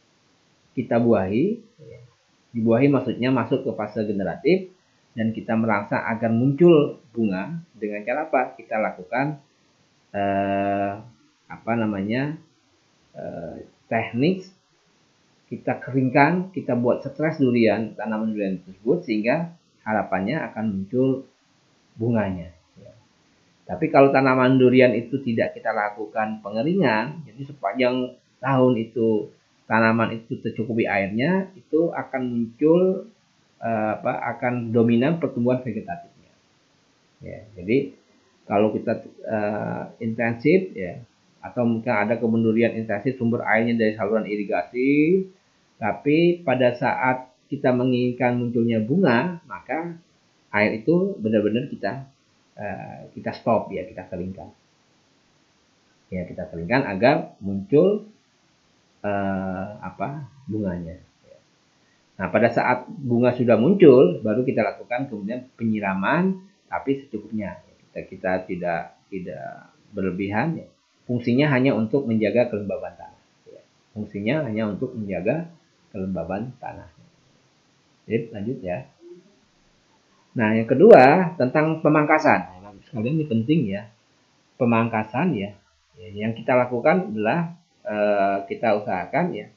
kita buahi. Dibuahi maksudnya masuk ke fase generatif dan kita merangsang agar muncul bunga dengan cara apa? Kita lakukan teknik kita keringkan, kita buat stres durian, tanaman durian tersebut sehingga harapannya akan muncul bunganya. Ya. Tapi kalau tanaman durian itu tidak kita lakukan pengeringan, jadi sepanjang tahun itu tanaman itu tercukupi airnya, itu akan muncul akan dominan pertumbuhan vegetatifnya. Ya, jadi kalau kita intensif ya, atau mungkin ada kebun durian intensif sumber airnya dari saluran irigasi, tapi pada saat kita menginginkan munculnya bunga, maka air itu benar-benar kita stop ya, kita keringkan. Ya, kita keringkan agar muncul bunganya. Nah, pada saat bunga sudah muncul, baru kita lakukan kemudian penyiraman, tapi secukupnya. Kita tidak berlebihan. Ya. Fungsinya hanya untuk menjaga kelembaban tanah. Ya. Fungsinya hanya untuk menjaga kelembaban tanah. Jadi lanjut ya. Nah, yang kedua tentang pemangkasan. Nah, sekalian ini penting ya. Pemangkasan ya. Yang kita lakukan adalah kita usahakan ya.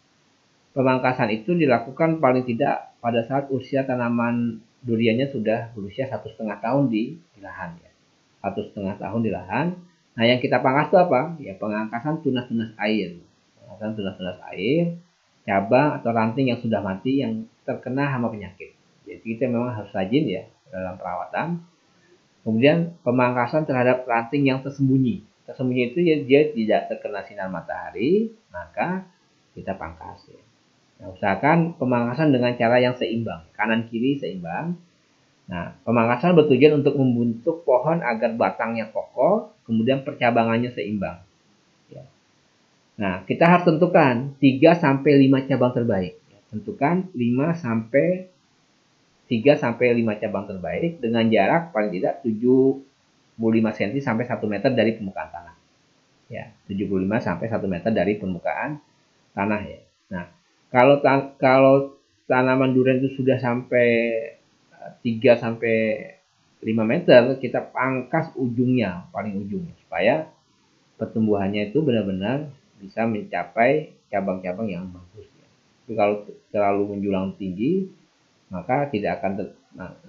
Pemangkasan itu dilakukan paling tidak pada saat usia tanaman duriannya sudah berusia 1,5 tahun di lahan ya. 1,5 tahun di lahan. Nah, yang kita pangkas itu apa? Ya, pengangkasan tunas-tunas air. Pengangkasan tunas-tunas air, cabang atau ranting yang sudah mati yang terkena hama penyakit. Jadi kita memang harus rajin ya dalam perawatan. Kemudian pemangkasan terhadap ranting yang tersembunyi. Tersembunyi itu ya dia tidak terkena sinar matahari, maka kita pangkas ya. Nah, usahakan pemangkasan dengan cara yang seimbang, kanan kiri seimbang. Nah, pemangkasan bertujuan untuk membentuk pohon agar batangnya kokoh, kemudian percabangannya seimbang. Ya. Nah, kita harus tentukan 3-5 cabang terbaik. Tentukan 3-5 cabang terbaik dengan jarak paling tidak 75 cm sampai 1 meter dari permukaan tanah. Ya, 75 sampai 1 meter dari permukaan tanah ya. Nah, kalau tanaman durian itu sudah sampai 3-5 meter, kita pangkas ujungnya, paling ujungnya, supaya pertumbuhannya itu benar-benar bisa mencapai cabang-cabang yang bagus. Tapi kalau terlalu menjulang tinggi, maka tidak akan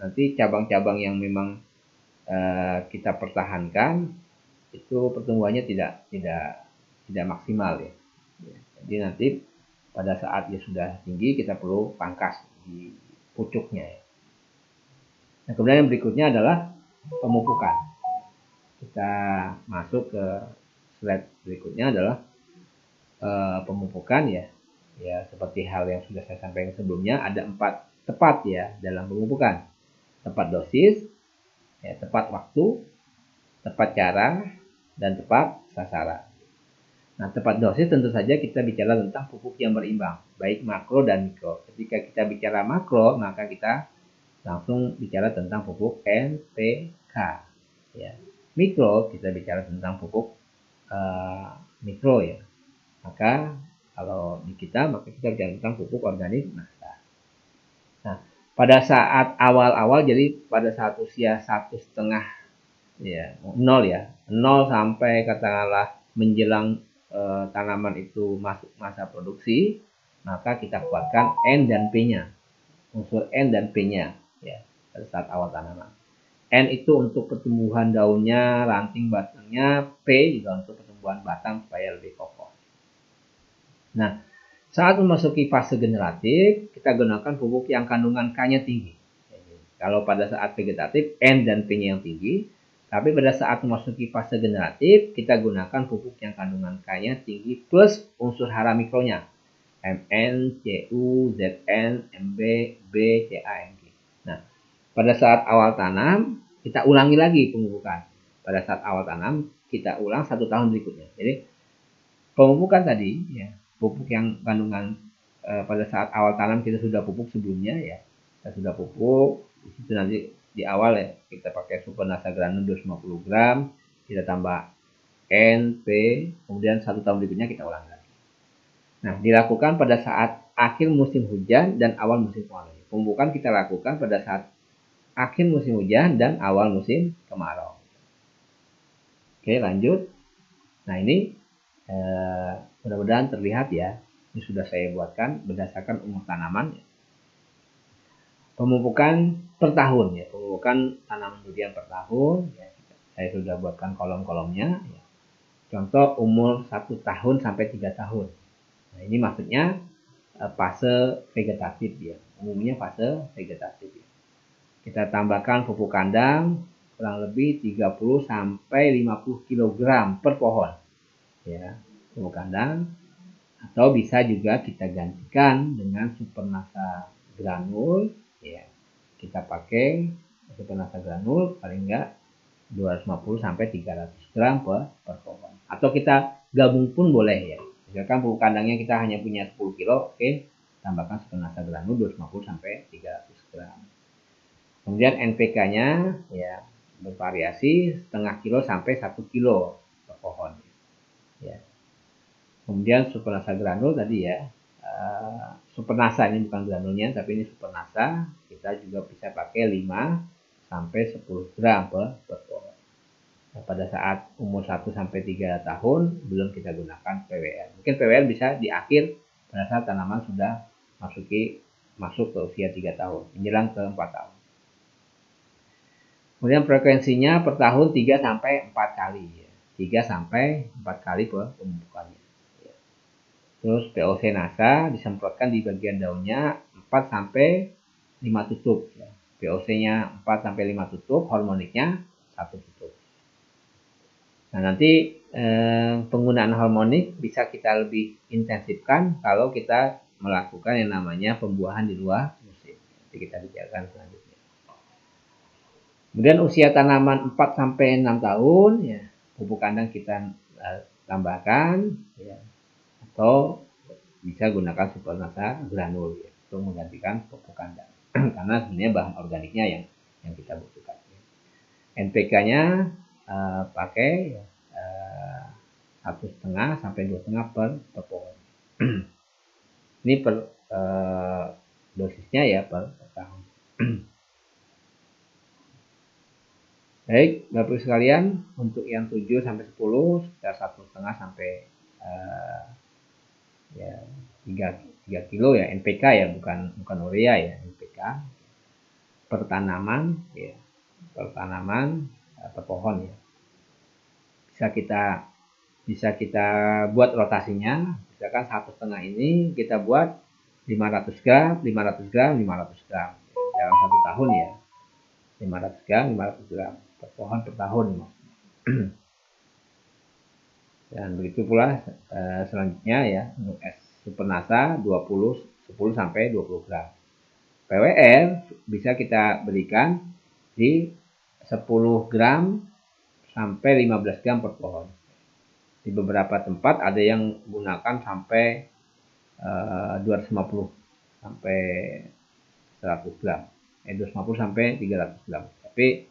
nanti cabang-cabang yang memang kita pertahankan itu pertumbuhannya tidak maksimal ya. Jadi nanti pada saat dia sudah tinggi kita perlu pangkas di pucuknya ya. Nah, kemudian yang berikutnya adalah pemupukan. Kita masuk ke slide berikutnya adalah pemupukan ya. Ya, seperti hal yang sudah saya sampaikan sebelumnya, ada 4 tepat ya dalam pemupukan. Tepat dosis, ya, tepat waktu, tepat cara, dan tepat sasaran. Nah, tepat dosis tentu saja kita bicara tentang pupuk yang berimbang, baik makro dan mikro. Ketika kita bicara makro, maka kita langsung bicara tentang pupuk NPK. Ya. Mikro, kita bicara tentang pupuk mikro ya. Maka kalau di kita, maka kita bicara tentang pupuk organik nasta. Nah, pada saat awal-awal, jadi pada saat usia 1,5 ya, 0 ya, 0 sampai katakanlah menjelang tanaman itu masuk masa produksi, maka kita kuatkan N dan P-nya, unsur N dan P-nya ya pada saat awal tanaman. N itu untuk pertumbuhan daunnya, ranting batangnya, P juga untuk pertumbuhan batang supaya lebih kokoh. Nah, saat memasuki fase generatif, kita gunakan pupuk yang kandungan K-nya tinggi. Kalau pada saat vegetatif, N dan P-nya yang tinggi. Tapi pada saat memasuki fase generatif, kita gunakan pupuk yang kandungan K-nya tinggi plus unsur hara mikronya. Mn, Cu, Zn, Mb, B, Ca, Mg. Nah, pada saat awal tanam, kita ulangi lagi pemupukan. Pada saat awal tanam, kita ulang 1 tahun berikutnya. Jadi, pemupukan tadi, ya, pupuk yang kandungan pada saat awal tanam kita sudah pupuk sebelumnya, ya. Kita sudah pupuk, itu nanti di awal ya, kita pakai super nasa granul 250 gram, kita tambah N, P, kemudian 1 tahun berikutnya kita ulang lagi. Nah, dilakukan pada saat akhir musim hujan dan awal musim kemarau. Pemupukan kita lakukan pada saat akhir musim hujan dan awal musim kemarau. Oke, lanjut. Nah, ini mudah-mudahan terlihat ya. Ini sudah saya buatkan berdasarkan umur tanaman. Pemupukan per tahun ya. Pemupukan tanaman durian per tahun. Ya. Saya sudah buatkan kolom-kolomnya. Ya. Contoh umur 1 tahun sampai 3 tahun. Nah, ini maksudnya fase vegetatif ya. Umumnya fase vegetatif ya. Kita tambahkan pupuk kandang kurang lebih 30 sampai 50 kg per pohon. Ya, pupuk kandang, atau bisa juga kita gantikan dengan super nasa granul ya. Kita pakai super nasa granul paling enggak 250 sampai 300 gram per pohon. Atau kita gabung pun boleh ya. Misalkan pupuk kandangnya kita hanya punya 10 kilo, oke, tambahkan super nasa granul 250 sampai 300 gram. Kemudian NPK-nya ya bervariasi setengah kilo sampai 1 kilo per pohon. Ya. Kemudian super nasa granul tadi ya, super nasa ini bukan granulnya tapi ini super nasa, kita juga bisa pakai 5 sampai 10 gram per pohon. Nah, pada saat umur 1 sampai 3 tahun belum kita gunakan PWR. Mungkin PWR bisa di akhir pada saat tanaman sudah masuk ke usia 3 tahun, menjelang ke 4 tahun. Kemudian frekuensinya per tahun 3 sampai 4 kali ya. 3 sampai 4 kali pemupukannya. Terus POC nasa disemprotkan di bagian daunnya 4 sampai 5 tutup ya. POC-nya 4 sampai 5 tutup, harmoniknya 1 tutup. Nah, nanti penggunaan harmonik bisa kita lebih intensifkan kalau kita melakukan yang namanya pembuahan di luar musim. Nanti kita bicarakan selanjutnya. Kemudian usia tanaman 4 sampai 6 tahun ya, pupuk kandang kita tambahkan ya, atau bisa gunakan super nasa granul ya, untuk menggantikan pupuk kandang. Karena sebenarnya bahan organiknya yang kita butuhkan. Ya. NPK-nya pakai 1,5 sampai 2,5 per pohon. Ini per dosisnya ya per tahun. Baik, Bapak Ibu sekalian, untuk yang 7 sampai 10 sekitar 1,5 sampai ya 3 kilo ya NPK ya, bukan urea ya, NPK per tanaman ya, per tanaman per pohon ya. Bisa kita buat rotasinya, misalkan 1,5 ini kita buat 500 gram, 500 gram, 500 gram dalam 1 tahun ya. 500 gram, 500 gram per pohon per tahun. Dan begitu pula selanjutnya ya, untuk es super nasa 10 sampai 20 gram. PWR bisa kita berikan di 10 gram sampai 15 gram per pohon. Di beberapa tempat ada yang gunakan sampai 250 sampai 100 gram. 250 sampai 300 gram. Tapi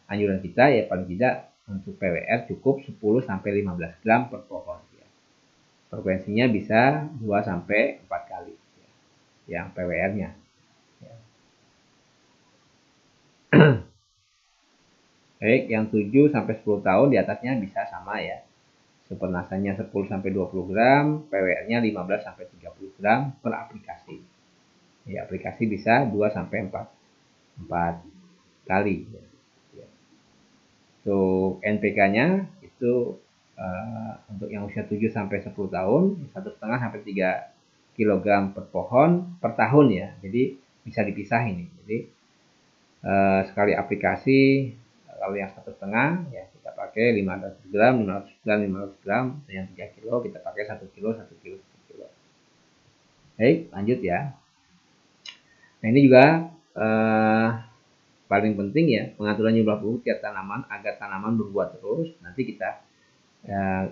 anjuran kita ya paling tidak untuk PWR cukup 10 sampai 15 gram per pohon. Ya. Frekuensinya bisa 2 sampai 4 kali ya, yang PWR-nya. Ya. Baik, yang 7 sampai 10 tahun di atasnya bisa sama ya. Super nasanya 10 sampai 20 gram, PWR-nya 15 sampai 30 gram per aplikasi. Ya, aplikasi bisa 2 sampai 4 kali. Ya. Untuk NPK-nya itu untuk yang usia 7 sampai 10 tahun 1,5 sampai 3 kilogram per pohon per tahun ya. Jadi bisa dipisah ini. Jadi sekali aplikasi kalau yang 1,5 ya kita pakai 500 gram, 500 gram, 500 gram. Yang 3 kilo kita pakai 1 kilo, 1 kilo, 1 kilo. Baik, lanjut ya. Nah ini juga paling penting ya pengaturan jumlah pupuk tiap tanaman agar tanaman berbuah terus. Nanti kita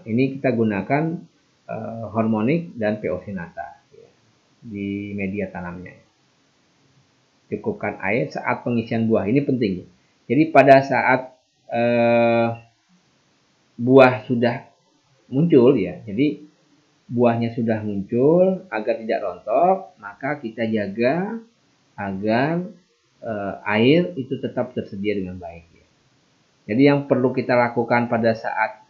ini kita gunakan hormonik dan PO-Sinata ya, di media tanamnya. Cukupkan air saat pengisian buah, ini penting. Jadi pada saat buah sudah muncul ya, jadi buahnya sudah muncul agar tidak rontok, maka kita jaga agar air itu tetap tersedia dengan baik ya. Jadi yang perlu kita lakukan pada saat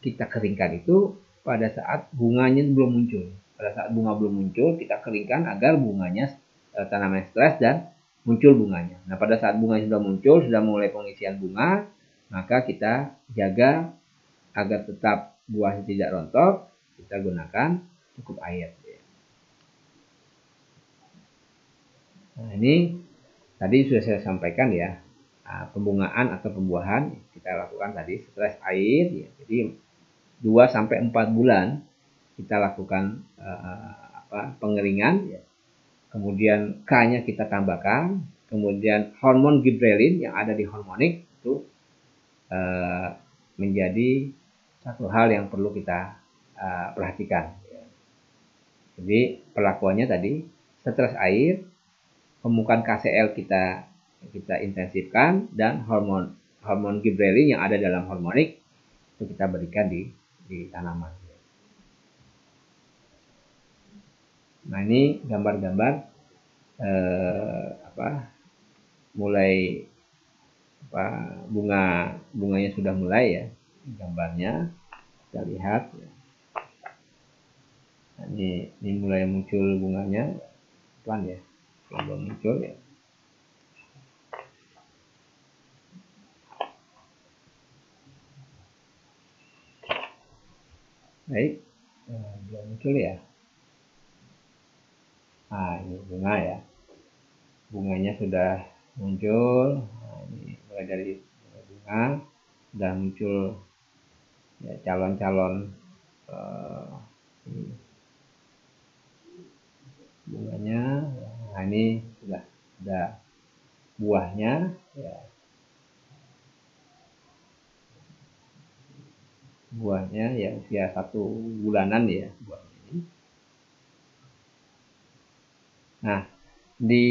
kita keringkan itu pada saat bunganya belum muncul. Pada saat bunga belum muncul, kita keringkan agar bunganya tanaman stres dan muncul bunganya. Nah, pada saat bunganya sudah muncul, sudah mulai pengisian bunga, maka kita jaga agar tetap buahnya tidak rontok, kita gunakan cukup air. Nah, ini tadi sudah saya sampaikan ya, pembungaan atau pembuahan kita lakukan tadi stres air ya. Jadi 2 sampai 4 bulan kita lakukan pengeringan ya. Kemudian K-nya kita tambahkan, kemudian hormon gibrelin yang ada di hormonik itu menjadi satu hal yang perlu kita perhatikan ya. Jadi perlakuannya tadi stres air, pemukaan KCl kita intensifkan, dan hormon gibrelin yang ada dalam hormonik itu kita berikan di tanaman. Nah ini gambar-gambar mulai bunganya sudah mulai ya, gambarnya kita lihat ya. Nah, ini mulai muncul bunganya pelan ya, belum muncul ya. Baik, belum muncul ya. Nah ini bunga ya, bunganya sudah muncul. Nah, ini mulai dari bunga sudah muncul ya, calon-calon bunganya. Nah ini sudah ada buahnya ya. Buahnya ya usia 1 bulanan ya buahnya ini. Nah di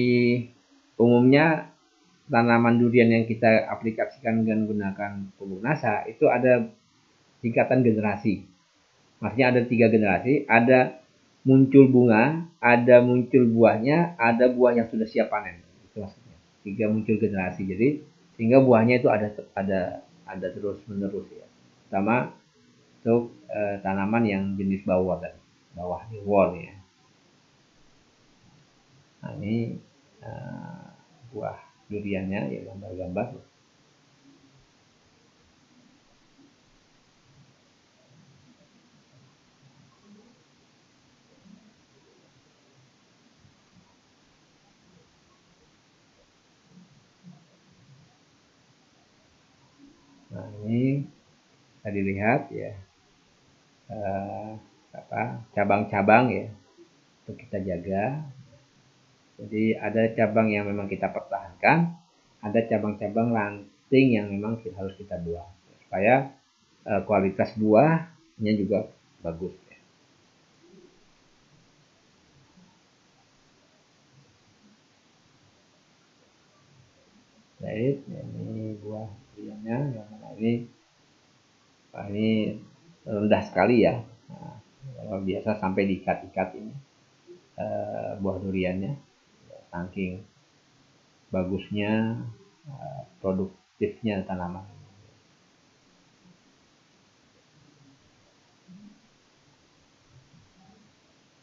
umumnya tanaman durian yang kita aplikasikan dengan menggunakan pupuk NASA itu ada tingkatan generasi. Maksudnya ada 3 generasi, ada muncul bunga, ada muncul buahnya, ada buah yang sudah siap panen. Itu maksudnya. 3 muncul generasi. Jadi sehingga buahnya itu ada terus menerus ya. Pertama untuk tanaman yang jenis bawah dan bawah wall ya. Nah ini buah duriannya ya, gambar-gambar. Nah ini tadi lihat ya cabang-cabang ya untuk kita jaga. Jadi ada cabang yang memang kita pertahankan, ada cabang-cabang ranting yang memang harus kita buang supaya kualitas buahnya juga bagus. Baik, ini buah duriannya yang mana ini rendah sekali ya. Nah, kalau biasa sampai diikat-ikat ini buah duriannya, saking bagusnya produktifnya tanaman.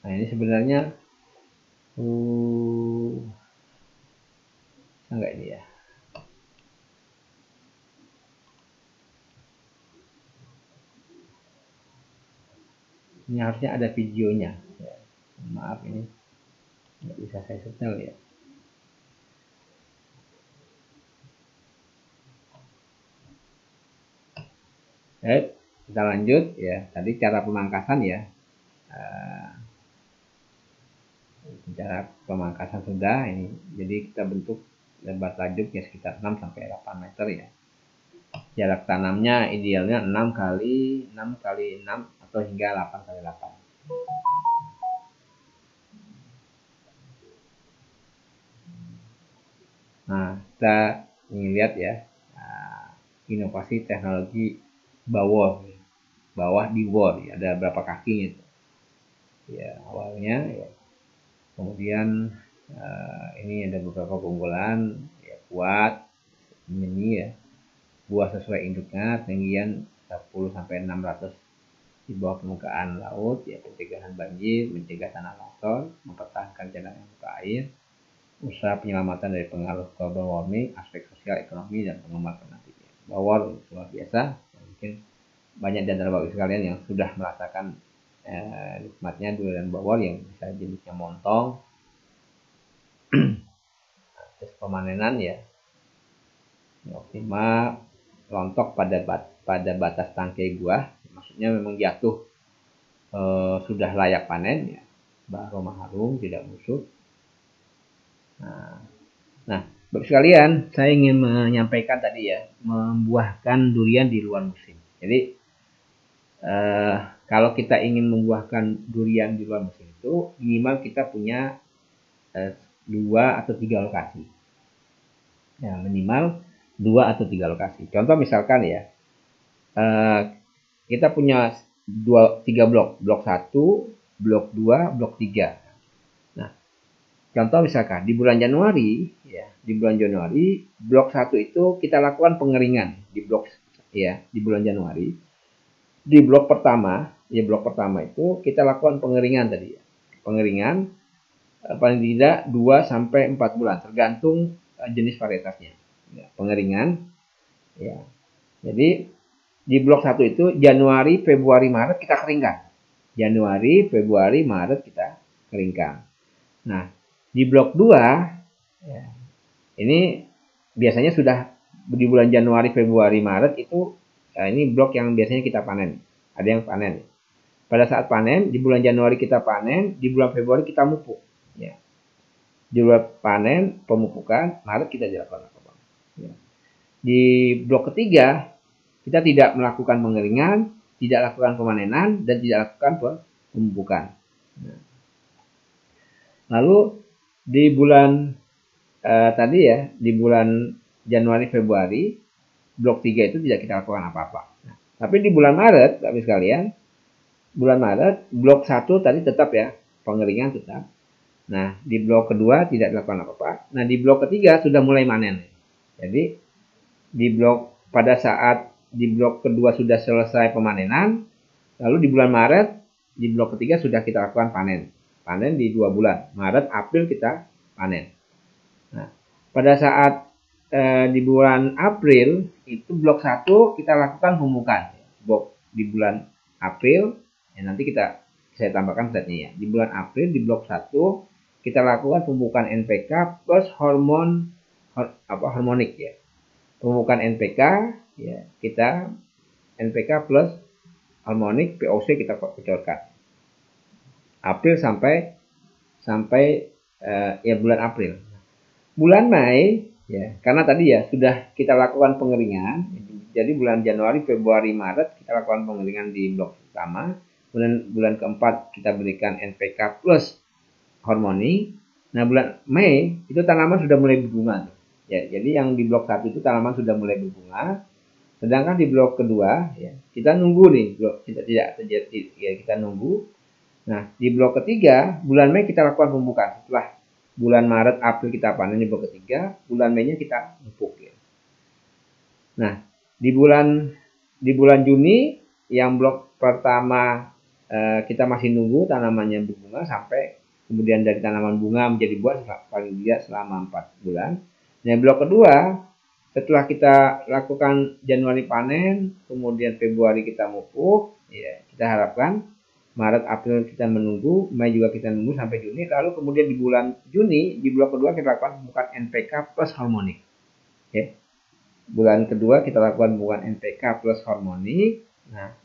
Nah ini sebenarnya enggak ini ya. Ini harusnya ada videonya. Ya. Maaf ini nggak bisa saya setel ya. Kita lanjut ya. Tadi cara pemangkasan ya. Cara pemangkasan sudah ini. Jadi kita bentuk lebar tajuknya sekitar 6 sampai 8 meter ya. Jarak tanamnya idealnya 6 kali 6 kali 6 atau hingga 8 kali 8. Nah, kita ingin lihat ya inovasi teknologi bawah di bor ya. Ada berapa kakinya itu ya awalnya ya. Kemudian ini ada beberapa keunggulan ya, kuat ini ya, buah sesuai induknya, ketinggian 10 sampai 600 di bawah permukaan laut ya, pencegahan banjir, mencegah tanah longsor, mempertahankan cadangan muka air, usaha penyelamatan dari pengaruh global warming, aspek sosial, ekonomi, dan pengembangan nanti. Bawor luar biasa. Mungkin banyak di antara bapak sekalian yang sudah merasakan nikmatnya durian bawor yang bisa jenisnya montong. Proses pemanenan ya optimal, lontok pada batas tangkai buah, maksudnya memang jatuh sudah layak panen ya, aroma harum, tidak busuk. Nah, bapak sekalian, saya ingin menyampaikan tadi ya, membuahkan durian di luar musim. Jadi kalau kita ingin membuahkan durian di luar musim itu minimal kita punya 2 atau 3 lokasi. Ya, minimal 2 atau 3 lokasi. Contoh misalkan ya, kita punya 3 blok, blok 1, blok 2, blok 3. Nah, contoh misalkan di bulan Januari, ya, di bulan Januari, blok 1 itu kita lakukan pengeringan di blok ya, di bulan Januari. Di blok pertama, ya blok pertama itu kita lakukan pengeringan tadi ya. Pengeringan paling tidak 2 sampai 4 bulan tergantung jenis varietasnya. Ya, pengeringan ya. Jadi di blok 1 itu Januari, Februari, Maret kita keringkan. Januari, Februari, Maret kita keringkan. Nah, di blok 2 ya, ini biasanya sudah di bulan Januari, Februari, Maret itu ini blok yang biasanya kita panen. Ada yang panen. Pada saat panen, di bulan Januari kita panen, di bulan Februari kita mupuk. Ya. Di bulan panen, pemupukan, Maret kita dilakukan apa? Ya. Di blok ketiga, kita tidak melakukan pengeringan, tidak lakukan pemanenan, dan tidak lakukan pemupukan. Nah. Lalu di bulan tadi ya, di bulan Januari, Februari, blok 3 itu tidak kita lakukan apa-apa. Nah, tapi di bulan Maret, Bapak sekalian, bulan Maret, blok 1 tadi tetap ya, pengeringan tetap. Nah, di blok kedua tidak dilakukan apa-apa. Nah, di blok ketiga sudah mulai manen. Jadi, di blok pada saat di blok kedua sudah selesai pemanenan, lalu di bulan Maret, di blok ketiga sudah kita lakukan panen. Panen di 2 bulan, Maret, April kita panen. Nah, pada saat di bulan April, itu blok 1 kita lakukan pemupukan. Blok di bulan April, ya nanti saya tambahkan setnya ya. Di bulan April, di blok 1, kita lakukan pemupukan NPK plus harmonik ya. Pemupukan NPK ya, kita NPK plus harmonik POC kita bocorkan. April sampai ya bulan April. Bulan Mei ya, karena tadi ya sudah kita lakukan pengeringan. Jadi bulan Januari, Februari, Maret kita lakukan pengeringan di blok pertama. Bulan keempat kita berikan NPK plus harmoni. Nah, bulan Mei itu tanaman sudah mulai berbunga. Ya, jadi yang di blok 1 itu tanaman sudah mulai berbunga. Sedangkan di blok kedua ya, kita nunggu nih, blok tidak terjadi ya, kita nunggu. Nah, di blok ketiga bulan Mei kita lakukan pembukaan. Setelah bulan Maret, April kita panen di blok ketiga, bulan Mei-nya kita pupuk ya. Nah, di bulan Juni yang blok pertama kita masih nunggu tanamannya berbunga sampai kemudian dari tanaman bunga menjadi buah paling tidak selama 4 bulan. Nah, blok kedua setelah kita lakukan Januari panen, kemudian Februari kita mupuk, ya kita harapkan Maret, April kita menunggu, Mei juga kita nunggu sampai Juni, lalu kemudian di bulan Juni, di blok kedua kita lakukan pembukaan NPK plus harmonik. Oke. Bulan kedua kita lakukan pembukaan NPK plus harmonik. Nah,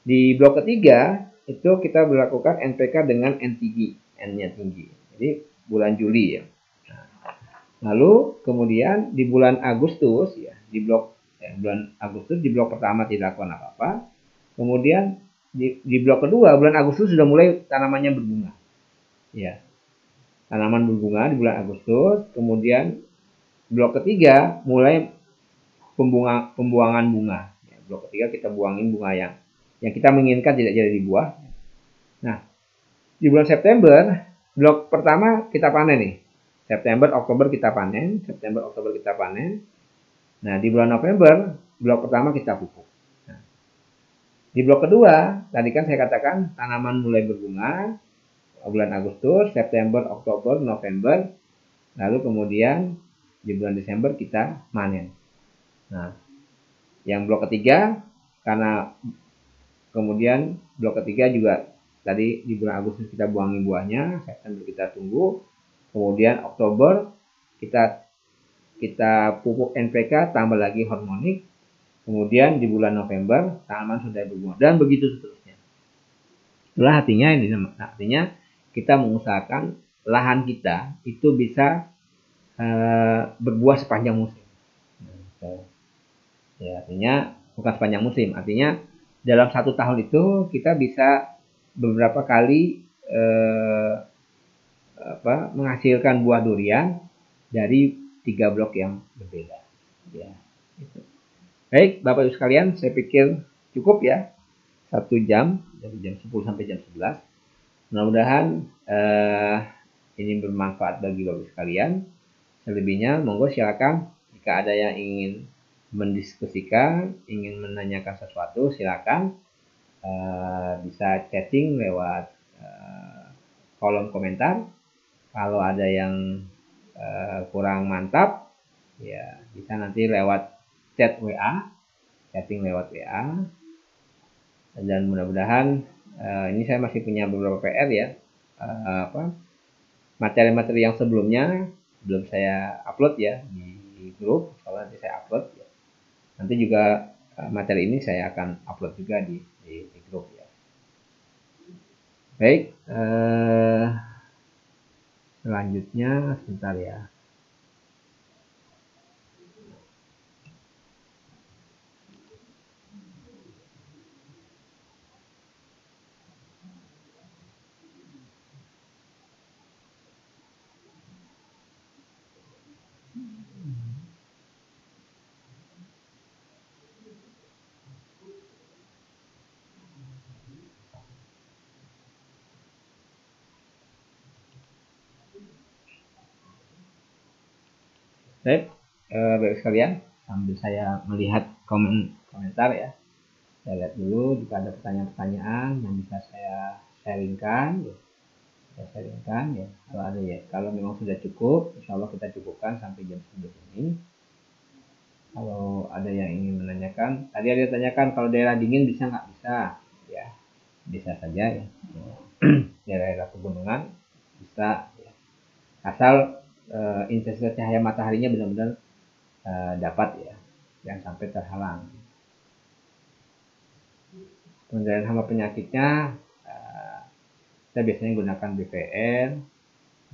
di blok ketiga itu kita melakukan NPK dengan N tinggi, N-nya tinggi. Jadi bulan Juli ya. Nah, lalu kemudian di bulan Agustus ya, bulan Agustus di blok pertama tidak lakukan apa-apa. Kemudian di blok kedua bulan Agustus sudah mulai tanamannya berbunga. Ya. Tanaman berbunga di bulan Agustus, kemudian blok ketiga mulai pembuangan bunga. Ya, blok ketiga kita buangin bunga yang kita menginginkan tidak jadi dibuah. Nah, di bulan September blok pertama kita panen nih. September, Oktober kita panen, September, Oktober kita panen. Nah, di bulan November blok pertama kita pupuk. Di blok kedua, tadi kan saya katakan tanaman mulai berbunga bulan Agustus, September, Oktober, November, lalu kemudian di bulan Desember kita panen. Nah, yang blok ketiga, karena kemudian blok ketiga juga tadi di bulan Agustus kita buangin buahnya, September kita tunggu, kemudian Oktober kita pupuk NPK tambah lagi harmonik. Kemudian di bulan November tanaman sudah berbuah dan begitu seterusnya. Itulah artinya kita mengusahakan lahan kita itu bisa berbuah sepanjang musim. Ya, artinya bukan sepanjang musim, artinya dalam 1 tahun itu kita bisa beberapa kali menghasilkan buah durian dari 3 blok yang berbeda. Ya, itu. Baik, Bapak Ibu sekalian, saya pikir cukup ya. 1 jam, dari jam 10 sampai jam 11. Mudah-mudahan ini bermanfaat bagi Bapak Ibu sekalian. Selebihnya, monggo silakan. Jika ada yang ingin mendiskusikan, ingin menanyakan sesuatu, silakan. Bisa chatting lewat kolom komentar. Kalau ada yang kurang mantap, ya bisa nanti lewat chatting lewat WA, dan mudah-mudahan ini saya masih punya beberapa PR ya, materi-materi yang sebelumnya belum saya upload ya di grup, kalau nanti saya upload ya. Nanti juga materi ini saya akan upload juga di grup ya. Baik, selanjutnya sebentar ya. Baik, baik sekalian, sambil saya melihat komentar ya, saya lihat dulu jika ada pertanyaan-pertanyaan yang bisa saya sharingkan ya. Kalau ada ya, kalau memang sudah cukup, insya Allah kita cukupkan sampai jam 11 ini. Kalau ada yang ingin menanyakan, tadi ada yang tanyakan kalau daerah dingin bisa nggak? Bisa ya, bisa saja ya. Daerah pegunungan bisa ya. Asal intensitas cahaya mataharinya benar-benar dapat ya, jangan sampai terhalang. Pengendalian hama penyakitnya kita biasanya gunakan BPN,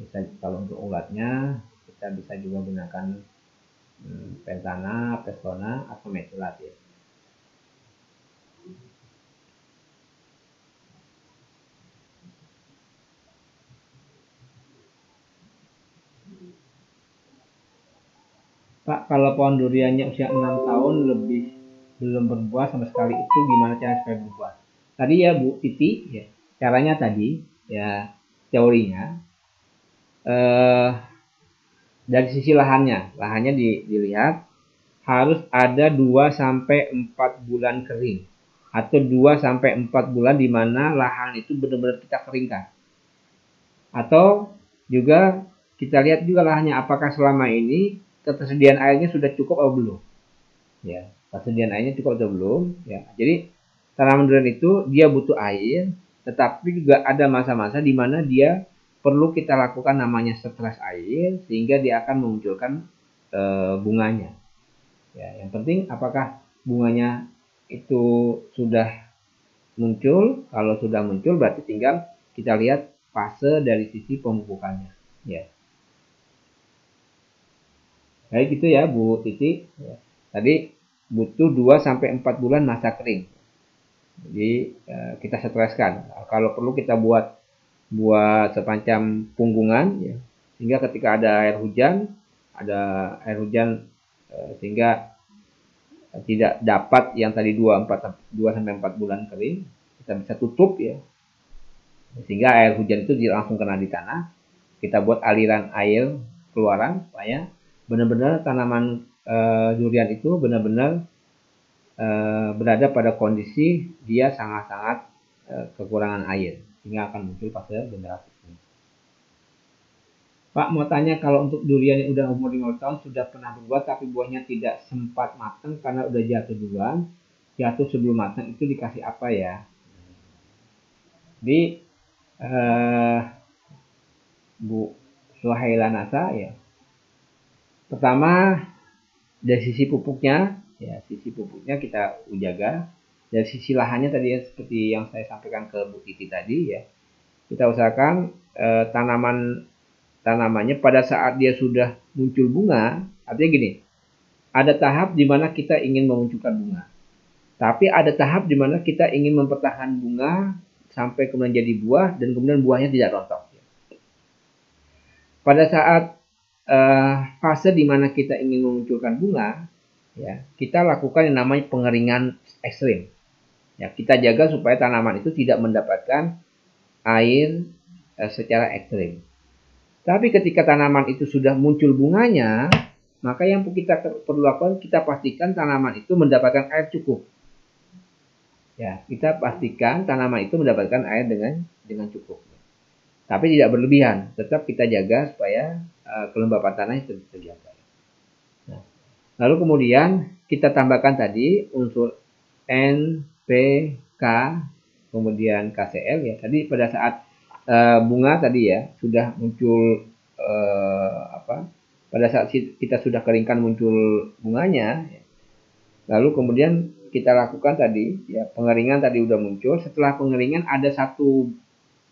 bisa kalau untuk ulatnya kita bisa juga gunakan Pentana, Pestona atau Metilat ya. Pak, kalau pohon duriannya usia 6 tahun lebih belum berbuah sama sekali, itu gimana cara supaya berbuah? Tadi ya Bu Titi ya, caranya tadi ya, teorinya dari sisi lahannya dilihat harus ada 2-4 bulan kering atau 2-4 bulan di mana lahan itu benar-benar kita keringkan. Atau juga kita lihat juga lahannya apakah selama ini ketersediaan airnya sudah cukup atau belum. Ya, ketersediaan airnya cukup atau belum ya. Jadi tanaman durian itu dia butuh air, tetapi juga ada masa-masa di mana dia perlu kita lakukan namanya stres air sehingga dia akan memunculkan bunganya. Ya, yang penting apakah bunganya itu sudah muncul. Kalau sudah muncul berarti tinggal kita lihat fase dari sisi pemupukannya. Ya. Baik gitu ya Bu Titi. Ya. Tadi butuh 2-4 bulan masa kering. Jadi kita streskan. Kalau perlu kita buat semacam punggungan ya. Sehingga ketika ada air hujan sehingga tidak dapat yang tadi 2-4 bulan kering, kita bisa tutup ya. Sehingga air hujan itu langsung kena di tanah. Kita buat aliran air keluaran supaya benar-benar tanaman durian itu benar-benar berada pada kondisi dia sangat-sangat kekurangan air sehingga akan muncul fase generatif. Pak mau tanya, kalau untuk durian yang udah umur 5 tahun sudah pernah berbuah tapi buahnya tidak sempat matang karena udah jatuh duluan, jatuh sebelum matang, itu dikasih apa ya? Di Bu Suhaila Nasa ya. Pertama dari sisi pupuknya ya, sisi pupuknya kita jaga. Dari sisi lahannya tadi ya, seperti yang saya sampaikan ke Bu Titi tadi ya, kita usahakan tanamannya pada saat dia sudah muncul bunga. Artinya gini, ada tahap di mana kita ingin memunculkan bunga, tapi ada tahap di mana kita ingin mempertahankan bunga sampai kemudian jadi buah dan kemudian buahnya tidak rontok. Pada saat fase di mana kita ingin memunculkan bunga, ya, kita lakukan yang namanya pengeringan ekstrim. Ya, kita jaga supaya tanaman itu tidak mendapatkan air secara ekstrim. Tapi ketika tanaman itu sudah muncul bunganya, maka yang kita perlu lakukan, kita pastikan tanaman itu mendapatkan air cukup. Ya, kita pastikan tanaman itu mendapatkan air dengan cukup. Tapi tidak berlebihan, tetap kita jaga supaya kelembapan tanah itu terjaga. Nah, lalu kemudian kita tambahkan tadi unsur N, P, K, kemudian KCl ya. Tadi pada saat bunga tadi ya sudah muncul pada saat kita sudah keringkan muncul bunganya ya. Lalu kemudian kita lakukan tadi ya pengeringan tadi udah muncul. Setelah pengeringan ada satu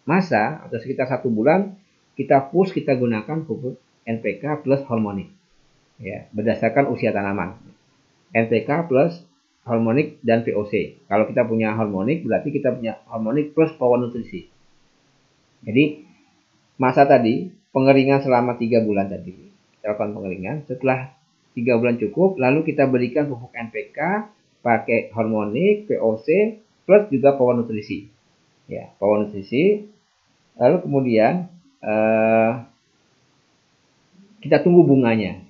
masa atau sekitar 1 bulan kita gunakan pupuk NPK plus hormonik ya berdasarkan usia tanaman. NPK plus hormonik dan VOC. Kalau kita punya hormonik berarti kita punya hormonik plus power nutrisi. Jadi masa tadi pengeringan selama 3 bulan tadi kita lakukan pengeringan. Setelah 3 bulan cukup, lalu kita berikan pupuk NPK pakai hormonik, VOC plus juga power nutrisi. Ya, power nutrisi. Lalu kemudian kita tunggu bunganya.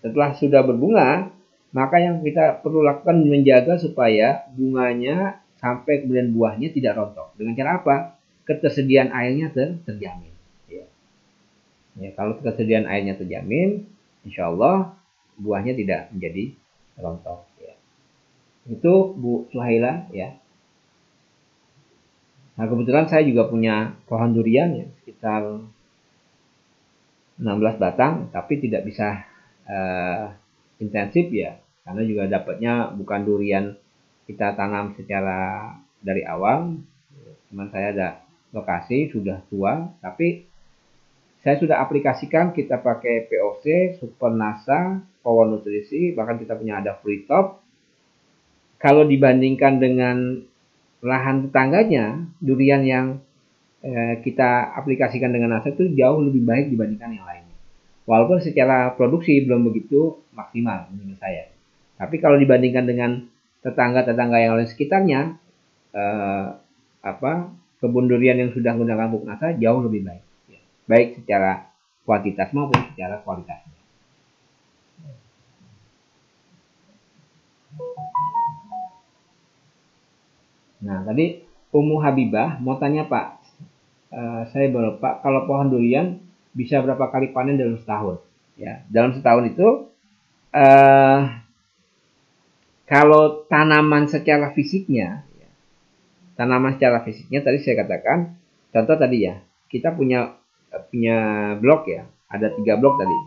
Setelah sudah berbunga, maka yang kita perlu lakukan menjaga supaya bunganya sampai kemudian buahnya tidak rontok. Dengan cara apa? Ketersediaan airnya terjamin. Ya, kalau ketersediaan airnya terjamin, insya Allah buahnya tidak menjadi rontok. Ya. Itu Bu Suhaila ya. Nah kebetulan saya juga punya pohon durian ya, sekitar 16 batang, tapi tidak bisa intensif ya, karena juga dapatnya bukan durian kita tanam secara dari awal. Cuman saya ada lokasi sudah tua, tapi saya sudah aplikasikan kita pakai POC, Super Nasa, Power Nutrisi, bahkan kita punya ada Free Top. Kalau dibandingkan dengan lahan tetangganya, durian yang kita aplikasikan dengan NASA itu jauh lebih baik dibandingkan yang lainnya. Walaupun secara produksi belum begitu maksimal menurut saya. Tapi kalau dibandingkan dengan tetangga-tetangga yang lain sekitarnya, kebun durian yang sudah menggunakan pupuk NASA jauh lebih baik. Baik secara kuantitas maupun secara kualitasnya. Nah, tadi Ummu Habibah mau tanya Pak, saya baru Pak, kalau pohon durian bisa berapa kali panen dalam setahun? Ya, dalam setahun itu kalau tanaman secara fisiknya, tanaman secara fisiknya tadi saya katakan, contoh tadi ya, kita punya blok ya, ada 3 blok tadi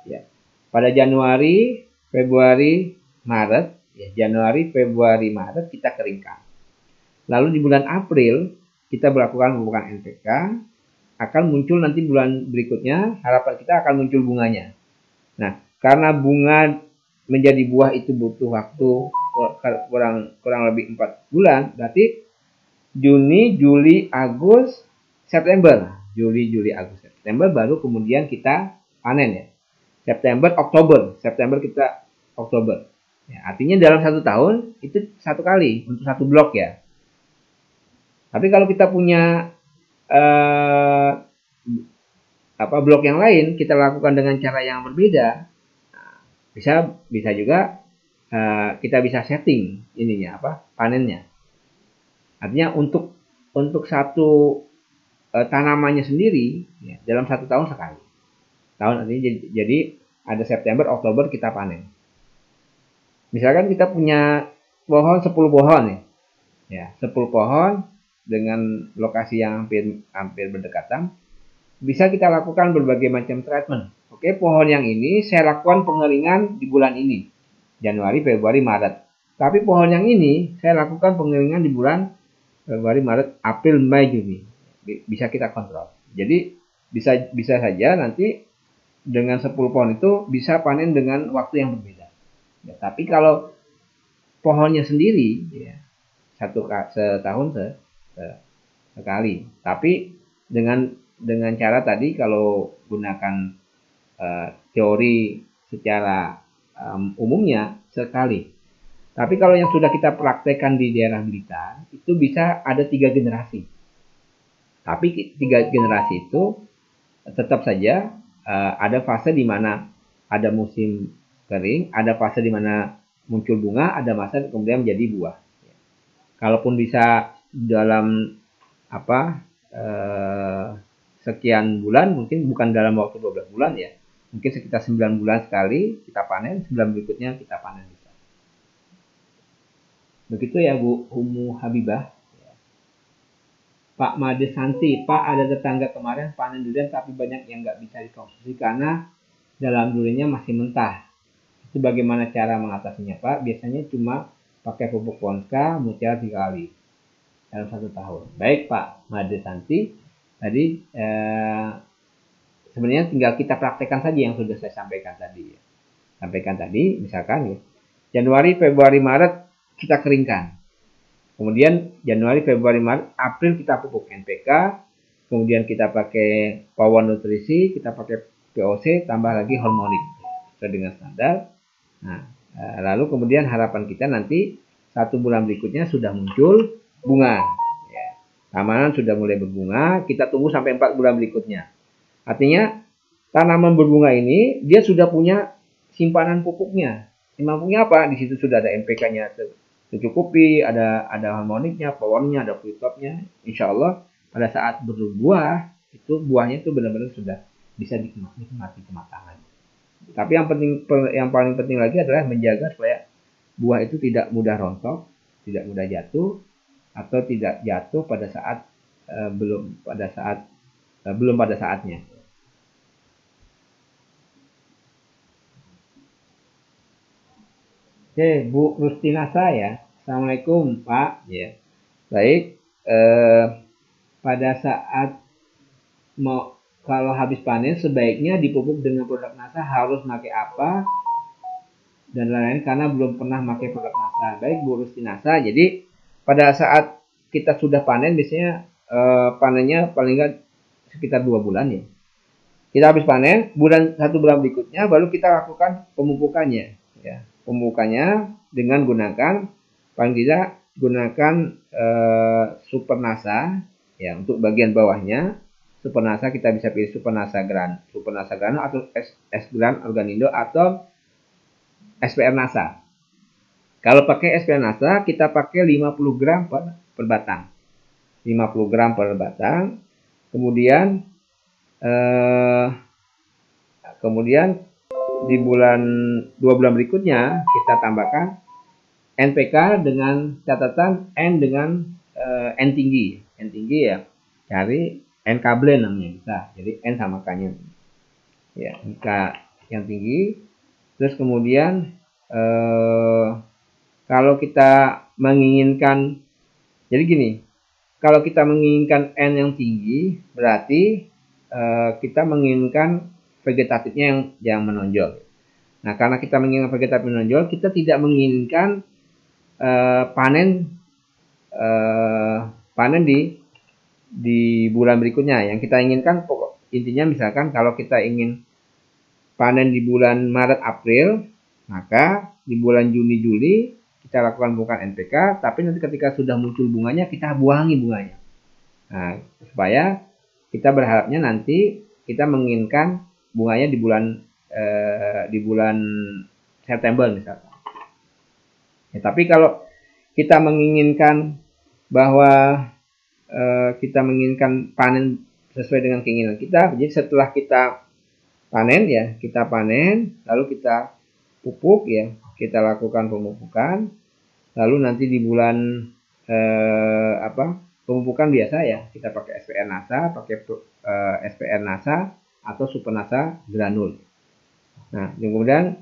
ya. Pada Januari, Februari, Maret ya, Januari, Februari, Maret kita keringkan. Lalu di bulan April kita melakukan pemupukan NPK, akan muncul nanti bulan berikutnya, harapan kita akan muncul bunganya. Nah, karena bunga menjadi buah itu butuh waktu kurang lebih 4 bulan, berarti Juni, Juli, Agustus, September. Juli, Agustus, September baru kemudian kita panen ya. September, kita Oktober. Ya, artinya dalam 1 tahun itu 1 kali untuk 1 blok ya. Tapi kalau kita punya blok yang lain, kita lakukan dengan cara yang berbeda. Bisa juga kita bisa setting ininya panennya. Artinya untuk satu tanamannya sendiri ya, dalam 1 tahun sekali. Artinya jadi ada September, Oktober kita panen. Misalkan kita punya pohon 10 pohon ya 10 pohon dengan lokasi yang hampir berdekatan, bisa kita lakukan berbagai macam treatment. Oke, pohon yang ini saya lakukan pengeringan di bulan ini, Januari, Februari, Maret. Tapi pohon yang ini saya lakukan pengeringan di bulan Februari, Maret, April, Mei, Juni. Bisa kita kontrol. Jadi bisa saja nanti dengan 10 pohon itu bisa panen dengan waktu yang berbeda. Ya, tapi kalau pohonnya sendiri ya, setahun sekali. Tapi dengan cara tadi kalau gunakan teori secara umumnya sekali. Tapi kalau yang sudah kita praktekkan di daerah Blitar, itu bisa ada 3 generasi. Tapi 3 generasi itu tetap saja ada fase di mana ada musim kering, ada fase di mana muncul bunga, ada masa kemudian menjadi buah. Kalaupun bisa dalam sekian bulan, mungkin bukan dalam waktu 12 bulan ya. Mungkin sekitar 9 bulan sekali kita panen, 9 berikutnya kita panen. Begitu ya Bu Umu Habibah. Pak Made Santi, Pak ada tetangga kemarin panen durian tapi banyak yang nggak bisa dikonsumsi karena dalam duriannya masih mentah. Itu bagaimana cara mengatasinya Pak? Biasanya cuma pakai pupuk Ponska, mutiara 3 kali dalam 1 tahun. Baik Pak Made Santi, tadi sebenarnya tinggal kita praktekkan saja yang sudah saya sampaikan tadi. Misalkan ya, Januari, Februari, Maret kita keringkan. Kemudian Januari, Februari, Maret, April kita pupuk NPK. Kemudian kita pakai Power Nutrisi, kita pakai POC, tambah lagi hormonik sesuai dengan standar. Nah, lalu kemudian harapan kita nanti 1 bulan berikutnya sudah muncul bunga. Ya, tanaman sudah mulai berbunga, kita tunggu sampai 4 bulan berikutnya. Artinya tanaman berbunga ini dia sudah punya simpanan pupuknya. Simpanan pupuknya apa? Di situ sudah ada NPK-nya tercukupi, ada harmoniknya, powernya, ada fruitopnya. Insya Allah pada saat berbuah itu buahnya itu benar-benar sudah bisa dinikmati kematangan. Tapi yang paling penting lagi adalah menjaga supaya buah itu tidak mudah rontok, tidak mudah jatuh, atau tidak jatuh pada saat belum pada saatnya. Oke, Bu Rustinasa ya. Assalamualaikum Pak. Ya. Baik. Pada saat kalau habis panen sebaiknya dipupuk dengan produk NASA harus pakai apa dan lain-lain karena belum pernah pakai produk NASA. Baik Bu Rustinasa. Jadi pada saat kita sudah panen biasanya panennya paling nggak sekitar 2 bulan ya. Kita habis panen, 1 bulan berikutnya baru kita lakukan pemupukannya. Ya. Pemupukannya dengan paling tidak gunakan Super NASA ya untuk bagian bawahnya. Super NASA kita bisa pilih Super NASA Grano atau S Gran Organindo atau SPR NASA. Kalau pakai SPR NASA kita pakai 50 gram per batang. 50 gram per batang. Kemudian di 2 bulan berikutnya kita tambahkan NPK dengan catatan N dengan N tinggi. N tinggi ya cari N kable namanya bisa. Jadi N sama K-nya. Ya, K yang tinggi. Terus kemudian kalau kita menginginkan, jadi gini, kalau kita menginginkan N yang tinggi, berarti kita menginginkan vegetatifnya yang menonjol. Nah, karena kita menginginkan vegetatif menonjol, kita tidak menginginkan panen di bulan berikutnya. Yang kita inginkan intinya misalkan kalau kita ingin panen di bulan Maret April, maka di bulan Juni Juli kita lakukan pemupukan NPK, tapi nanti ketika sudah muncul bunganya kita buangi bunganya. Nah, supaya kita berharapnya nanti kita menginginkan bunganya di bulan September misalkan. Ya, tapi kalau kita menginginkan bahwa kita menginginkan panen sesuai dengan keinginan kita, jadi setelah kita panen ya, kita panen, lalu kita pupuk ya, kita lakukan pemupukan, lalu nanti di bulan pemupukan biasa ya, kita pakai SPR NASA, pakai SPR NASA atau Super NASA granul. Nah, kemudian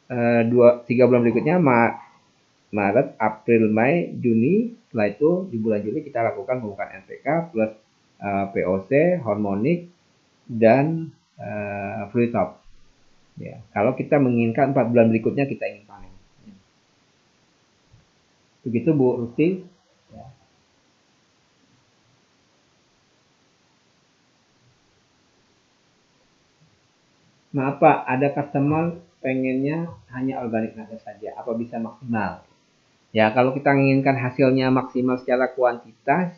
3 bulan berikutnya Maret, April, Mei, Juni. Setelah itu di bulan Juli kita lakukan pemupukan NPK plus POC, hormonik, dan fluid top. Ya, kalau kita menginginkan 4 bulan berikutnya kita ingin panen. Begitu Bu Rusti. Ya. Nah, apa? Ada customer pengennya hanya organik nasa saja. Apa bisa maksimal? Ya, kalau kita menginginkan hasilnya maksimal secara kualitas,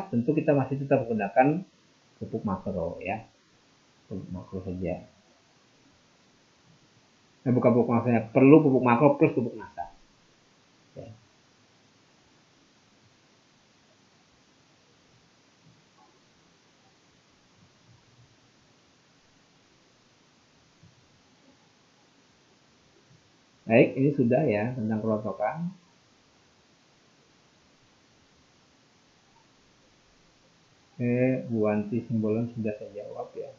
tentu kita masih tetap menggunakan pupuk makro ya. Pupuk makro saja. Nah, bukan pupuk makronya, perlu pupuk makro plus pupuk nasa. Ya. Baik, ini sudah ya tentang kerontokan. Bu Wanti Simbolon sudah saya jawab ya.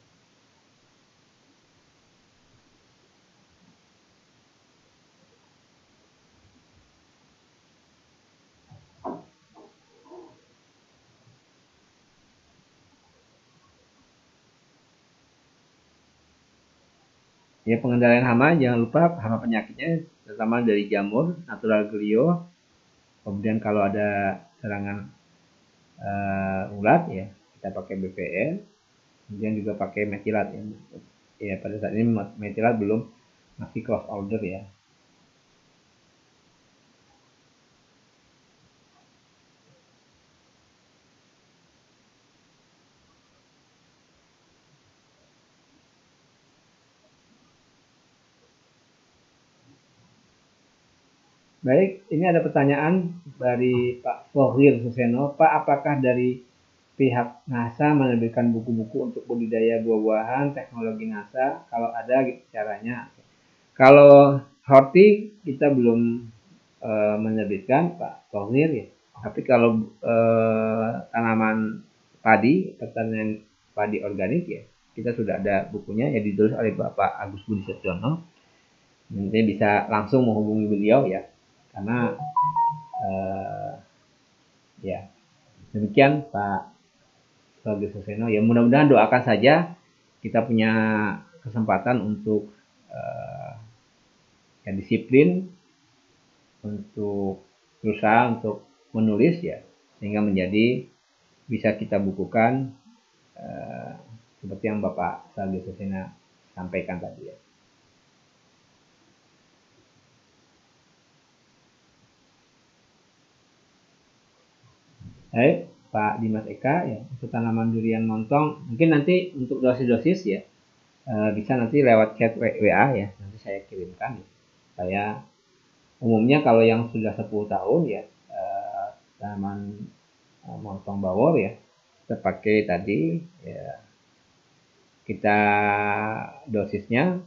Ya, pengendalian hama, jangan lupa hama penyakitnya terutama dari jamur, natural glio. Kemudian kalau ada serangan ulat ya kita pakai BPL. Kemudian juga pakai metilat ya. Ya, pada saat ini metilat belum, masih cross order ya. Baik, ini ada pertanyaan dari Pak Fohir Suseno. Pak, apakah dari pihak NASA menerbitkan buku-buku untuk budidaya buah-buahan teknologi NASA? Kalau ada, caranya. Kalau horti kita belum menerbitkan, Pak Fohir ya. Tapi kalau tanaman padi, pertanian padi organik ya, kita sudah ada bukunya ya, ditulis oleh Bapak Agus Budi Setyono. Nanti bisa langsung menghubungi beliau ya, karena ya demikian Pak Agus Suseno. Ya, mudah-mudahan doakan saja kita punya kesempatan untuk ya, disiplin untuk berusaha untuk menulis ya, sehingga menjadi bisa kita bukukan seperti yang Bapak Agus Suseno sampaikan tadi ya. Baik, Pak Dimas Eka ya, untuk tanaman durian montong mungkin nanti untuk dosis-dosis ya bisa nanti lewat chat WA ya, nanti saya kirimkan ya. Saya umumnya kalau yang sudah 10 tahun ya tanaman montong bawor ya kita pakai tadi ya, kita dosisnya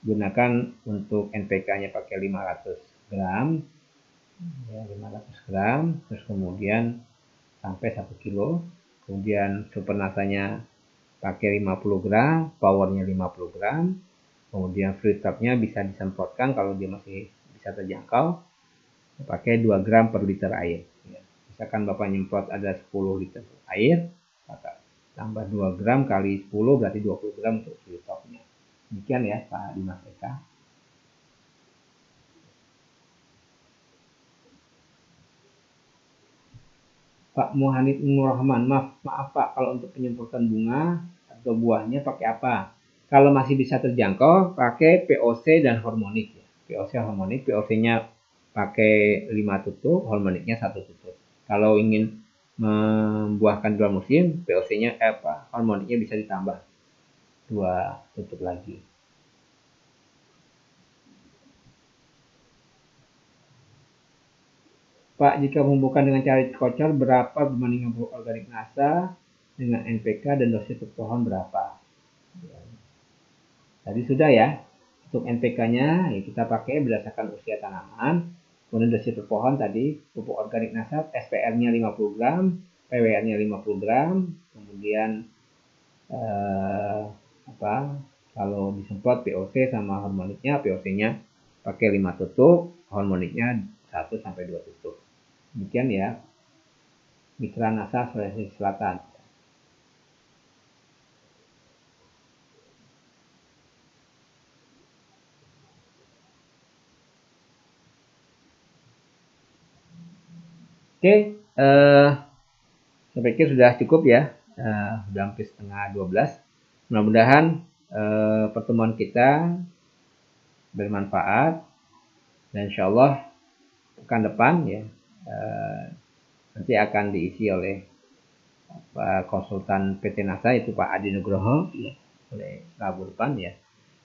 gunakan untuk NPK-nya pakai 500 gram, ya 500 gram, terus kemudian sampai 1 kilo, kemudian super nasanya pakai 50 gram, powernya 50 gram, kemudian free topnya bisa disemprotkan kalau dia masih bisa terjangkau, pakai 2 gram per liter air. Ya. Misalkan Bapak nyemprot ada 10 liter air, maka tambah 2 gram kali 10 berarti 20 gram untuk free topnya. Demikian ya Pak Dimas Eka. Pak Muhanid Nur Rahman, maaf Pak, kalau untuk penyemprotan bunga atau buahnya pakai apa? Kalau masih bisa terjangkau, pakai POC dan hormonik. Ya. POC hormonik, POC-nya pakai 5 tutup, hormoniknya 1 tutup. Kalau ingin membuahkan 2 musim, POC-nya hormoniknya bisa ditambah 2 tutup lagi. Pak, jika menumbuhkan dengan cara kocor, berapa perbandingan pupuk organik NASA dengan NPK dan dosis per pohon berapa? Tadi sudah ya. Untuk NPK-nya ya kita pakai berdasarkan usia tanaman. Kemudian dosis per pohon tadi pupuk organik NASA SPR-nya 50 gram, PWR-nya 50 gram, kemudian eh, apa? Kalau disemprot POC sama hormoniknya, POC-nya pakai 5 tutup, hormoniknya 1 sampai 2 tutup. Demikian ya. Mitra NASA Sulawesi Selatan. Oke, saya pikir sudah cukup ya. Sudah hampir setengah 12. Mudah-mudahan pertemuan kita bermanfaat dan insya Allah pekan depan ya nanti akan diisi oleh konsultan PT NASA itu Pak Adi Nugroho ya, oleh Rabu depan ya.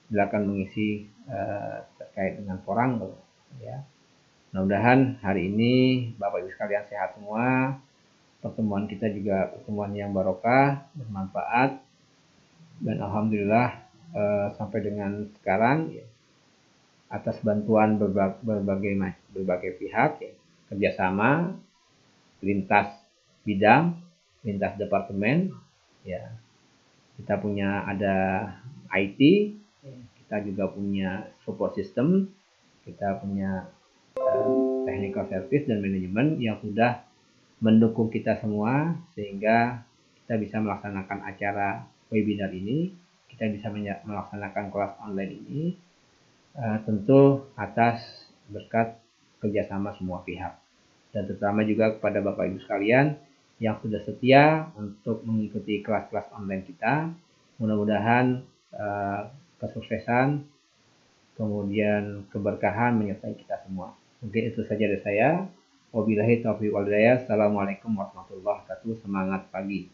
Beliau akan mengisi terkait dengan porang ya. Mudah-mudahan hari ini Bapak Ibu sekalian sehat semua. Pertemuan kita juga pertemuan yang barokah, bermanfaat, dan alhamdulillah sampai dengan sekarang ya, atas bantuan berbagai pihak ya, kerjasama lintas bidang, lintas departemen ya. Kita punya ada IT, kita juga punya support system, kita punya technical service dan manajemen yang sudah mendukung kita semua sehingga kita bisa melaksanakan acara webinar ini, kita bisa melaksanakan kelas online ini, tentu atas berkat kerjasama semua pihak. Dan terutama juga kepada Bapak Ibu sekalian yang sudah setia untuk mengikuti kelas-kelas online kita. Mudah-mudahan kesuksesan, kemudian keberkahan menyertai kita semua. Mungkin itu saja dari saya. Wabillahi taufiq wal hidayah. Assalamualaikum warahmatullahi wabarakatuh. Semangat pagi.